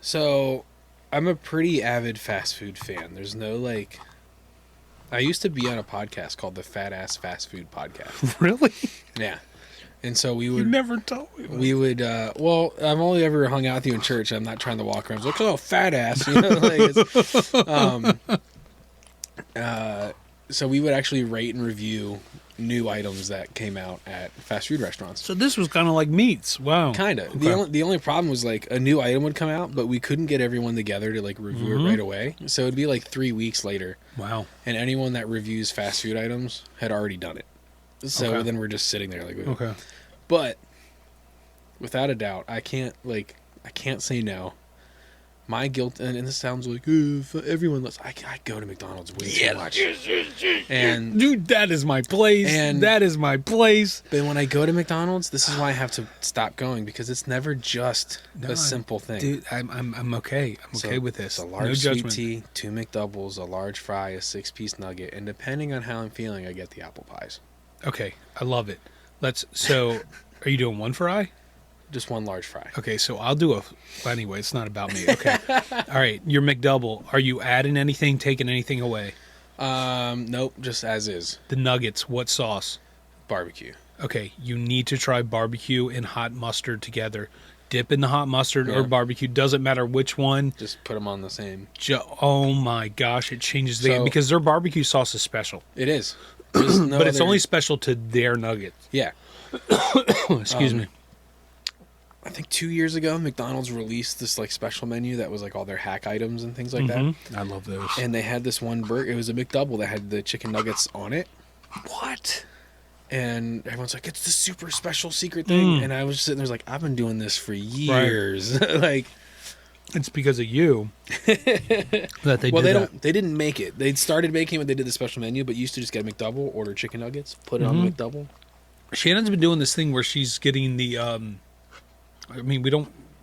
Speaker 3: So, I'm a pretty avid fast food fan. There's no like... I used to be on a podcast called the Fat Ass Fast Food Podcast.
Speaker 2: Really?
Speaker 3: Yeah. And so we would...
Speaker 2: You never told me that.
Speaker 3: We would... well, I've only ever hung out with you in church. I'm not trying to walk around. I was like, oh, fat ass. You know, like so we would actually rate and review new items that came out at fast food restaurants.
Speaker 2: So this was kind of like meats. Wow.
Speaker 3: Kind of. Okay. The only problem was like a new item would come out, but we couldn't get everyone together to like review it right away. So it'd be like 3 weeks later.
Speaker 2: Wow.
Speaker 3: And anyone that reviews fast food items had already done it. So then we're just sitting there like,
Speaker 2: okay.
Speaker 3: But without a doubt, I can't like I can't say no. My guilt, and this sounds like everyone lets. I go to McDonald's way too much. And
Speaker 2: dude, that is my place. And that is my place.
Speaker 3: But when I go to McDonald's, this is why I have to stop going, because it's never just a simple thing.
Speaker 2: Dude, I'm okay. I'm okay with this.
Speaker 3: A large sweet tea, 2 McDoubles, a large fry, a 6-piece nugget, and depending on how I'm feeling, I get the apple pies.
Speaker 2: Okay, I love it. So, are you doing 1 fry?
Speaker 3: Just 1 large fry.
Speaker 2: Okay, so I'll do well, anyway, it's not about me. Okay. All right, your McDouble. Are you adding anything, taking anything away?
Speaker 3: Nope, just as is.
Speaker 2: The nuggets, what sauce?
Speaker 3: Barbecue.
Speaker 2: Okay, you need to try barbecue and hot mustard together. Dip in the hot mustard or barbecue. Doesn't matter which one.
Speaker 3: Just put them on the same.
Speaker 2: Oh my gosh, it changes the game because their barbecue sauce is special.
Speaker 3: It is.
Speaker 2: But it's only special to their nuggets.
Speaker 3: Yeah.
Speaker 2: Excuse me.
Speaker 3: I think 2 years ago, McDonald's released this like special menu that was like all their hack items and things like that.
Speaker 2: I love those.
Speaker 3: And they had this one burger. It was a McDouble that had the chicken nuggets on it.
Speaker 2: What?
Speaker 3: And everyone's like, it's the super special secret thing. And I was just sitting there like, I've been doing this for years.
Speaker 2: Right.
Speaker 3: Like,
Speaker 2: it's because of you that they did that.
Speaker 3: They didn't make it. They started making it when they did the special menu, but you used to just get a McDouble, order chicken nuggets, put it on the McDouble.
Speaker 2: Shannon's been doing this thing where she's getting the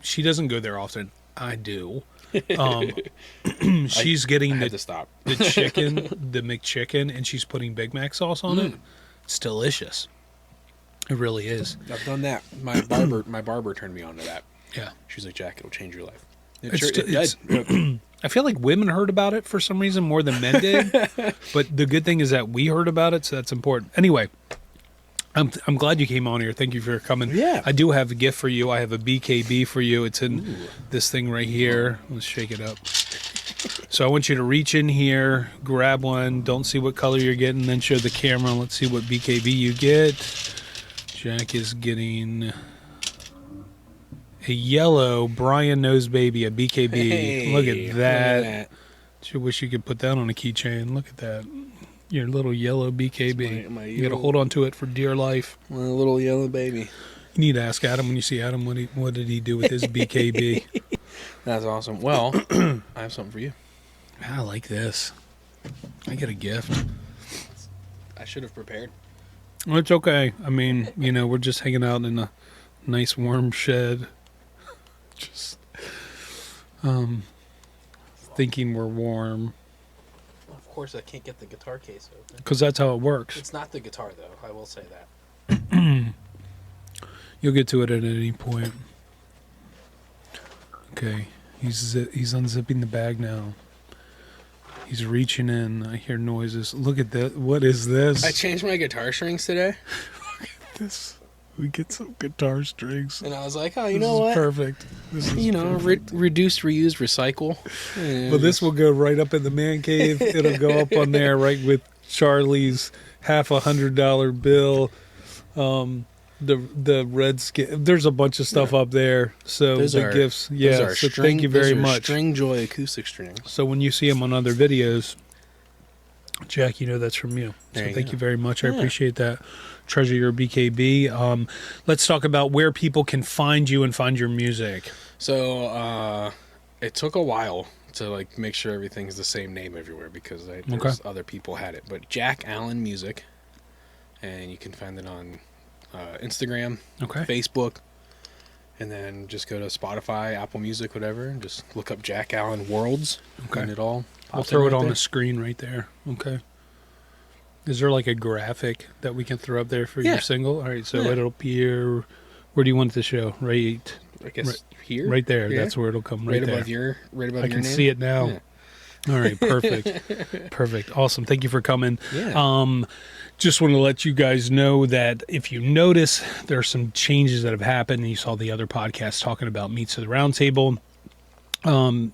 Speaker 2: she doesn't go there often. I do. She's getting the chicken, the McChicken, and she's putting Big Mac sauce on it. It's delicious. It really is.
Speaker 3: I've done that. My barber turned me on to that.
Speaker 2: Yeah.
Speaker 3: She's like, Jack, it'll change your life.
Speaker 2: It did. I feel like women heard about it for some reason more than men did. But the good thing is that we heard about it, so that's important. Anyway, I'm glad you came on here. Thank you for coming.
Speaker 3: Yeah.
Speaker 2: I do have a gift for you. I have a BKB for you. It's in this thing right here. Let's shake it up. So I want you to reach in here, grab one. Don't see what color you're getting, then show the camera. Let's see what BKB you get. Jack is getting a yellow Brian Knows Baby, a BKB.
Speaker 3: Hey,
Speaker 2: look at that. I wish you could put that on a keychain. Look at that. Your little yellow BKB. You got to hold on to it for dear life.
Speaker 3: My little yellow baby.
Speaker 2: You need to ask Adam when you see Adam what did he do with his BKB.
Speaker 3: That's awesome. Well, I have something for you.
Speaker 2: I like this. I get a gift.
Speaker 3: I should have prepared.
Speaker 2: Well, it's okay. I mean, we're just hanging out in a nice warm shed. Just thinking we're warm.
Speaker 3: Of course, I can't get the guitar case open.
Speaker 2: Because that's how it works.
Speaker 3: It's not the guitar, though. I will say that.
Speaker 2: You'll get to it at any point. Okay. He's unzipping the bag now. He's reaching in. I hear noises. Look at that. What is this?
Speaker 3: I changed my guitar strings today.
Speaker 2: Look at this. We get some guitar strings.
Speaker 3: And I was like, oh, you know what?
Speaker 2: Perfect. This is
Speaker 3: reduce, reuse, recycle.
Speaker 2: Well, this will go right up in the man cave. It'll go up on there right with Charlie's half $100 bill. The red skin. There's a bunch of stuff up there. So those are gifts. Yeah. So thank you very much.
Speaker 3: String Joy acoustic strings.
Speaker 2: So when you see them on other videos, Jack, that's from you. So thank you very much. I appreciate that. Treasure your BKB. Let's talk about where people can find you and find your music.
Speaker 3: So it took a while to make sure everything's the same name everywhere because other people had it. But Jack Allen Music, and you can find it on Instagram, Facebook, and then just go to Spotify, Apple Music, whatever, and just look up Jack Allen Worlds. And it all.
Speaker 2: I'll throw it on the screen right there. Okay. Is there a graphic that we can throw up there for your single? All right, so it'll appear. Where do you want it to show? Right.
Speaker 3: I guess here.
Speaker 2: Right there. Yeah. That's where it'll come. Right
Speaker 3: above
Speaker 2: there.
Speaker 3: Right above
Speaker 2: your name. I can see it now. Yeah. All right. Perfect. Perfect. Awesome. Thank you for coming.
Speaker 3: Yeah.
Speaker 2: Just want to let you guys know that if you notice, there are some changes that have happened. And you saw the other podcast talking about Meets to the Roundtable.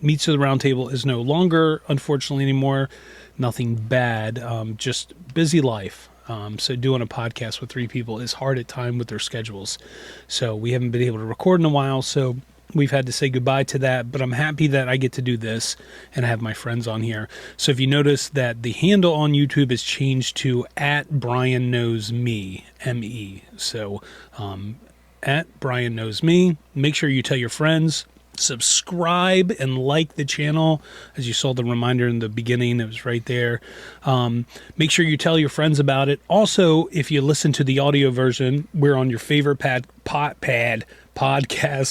Speaker 2: Meets to the Roundtable is no longer, unfortunately, anymore. Nothing bad, just busy life. So doing a podcast with 3 people is hard at time with their schedules. So we haven't been able to record in a while, so we've had to say goodbye to that. But I'm happy that I get to do this and have my friends on here. So if you notice that the handle on YouTube is changed to @BrianKnowsMe, M-E. So at Brian Knows Me. Make sure you tell your friends. subscribe and like the channel. As you saw the reminder in the beginning, it was right there. Make sure you tell your friends about it. Also, if you listen to the audio version, we're on your favorite podcast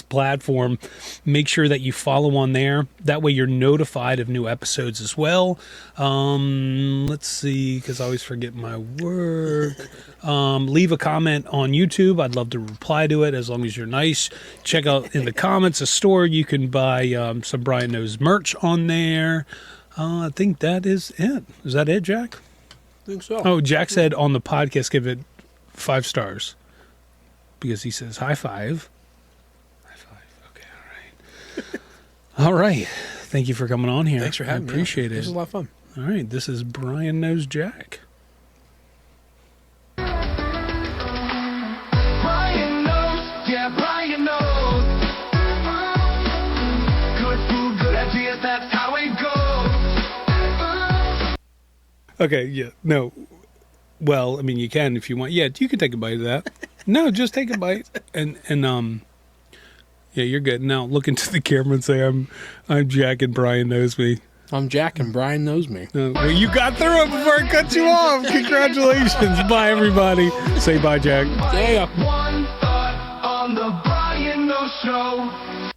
Speaker 2: platform. Make sure that you follow on there. That way you're notified of new episodes as well. Let's see, because I always forget my work. Leave a comment on YouTube. I'd love to reply to it as long as you're nice. Check out in the comments a store. You can buy some Brian Knows merch on there. I think that is it. Is that it, Jack?
Speaker 3: I think so.
Speaker 2: Oh, Jack said on the podcast, give it 5 stars. Because he says high five. Okay, all right. All right. Thank you for coming on here.
Speaker 3: Thanks for having me.
Speaker 2: I appreciate it.
Speaker 3: This was a lot of fun.
Speaker 2: All right. This is Brian Knows Jack.
Speaker 4: Brian knows, yeah, Brian knows. Good food, good ideas, that's how it goes.
Speaker 2: Okay, yeah. No. Well, I mean, you can if you want. Yeah, you can take a bite of that. No, just take a bite. And yeah, you're good. Now look into the camera and say, I'm Jack and Brian knows me.
Speaker 3: I'm Jack and Brian knows me.
Speaker 2: Well, you got through it before I cut you off. Congratulations. Bye, everybody. Say bye, Jack.
Speaker 3: Yeah.
Speaker 4: One thought on the Brian Knows Show.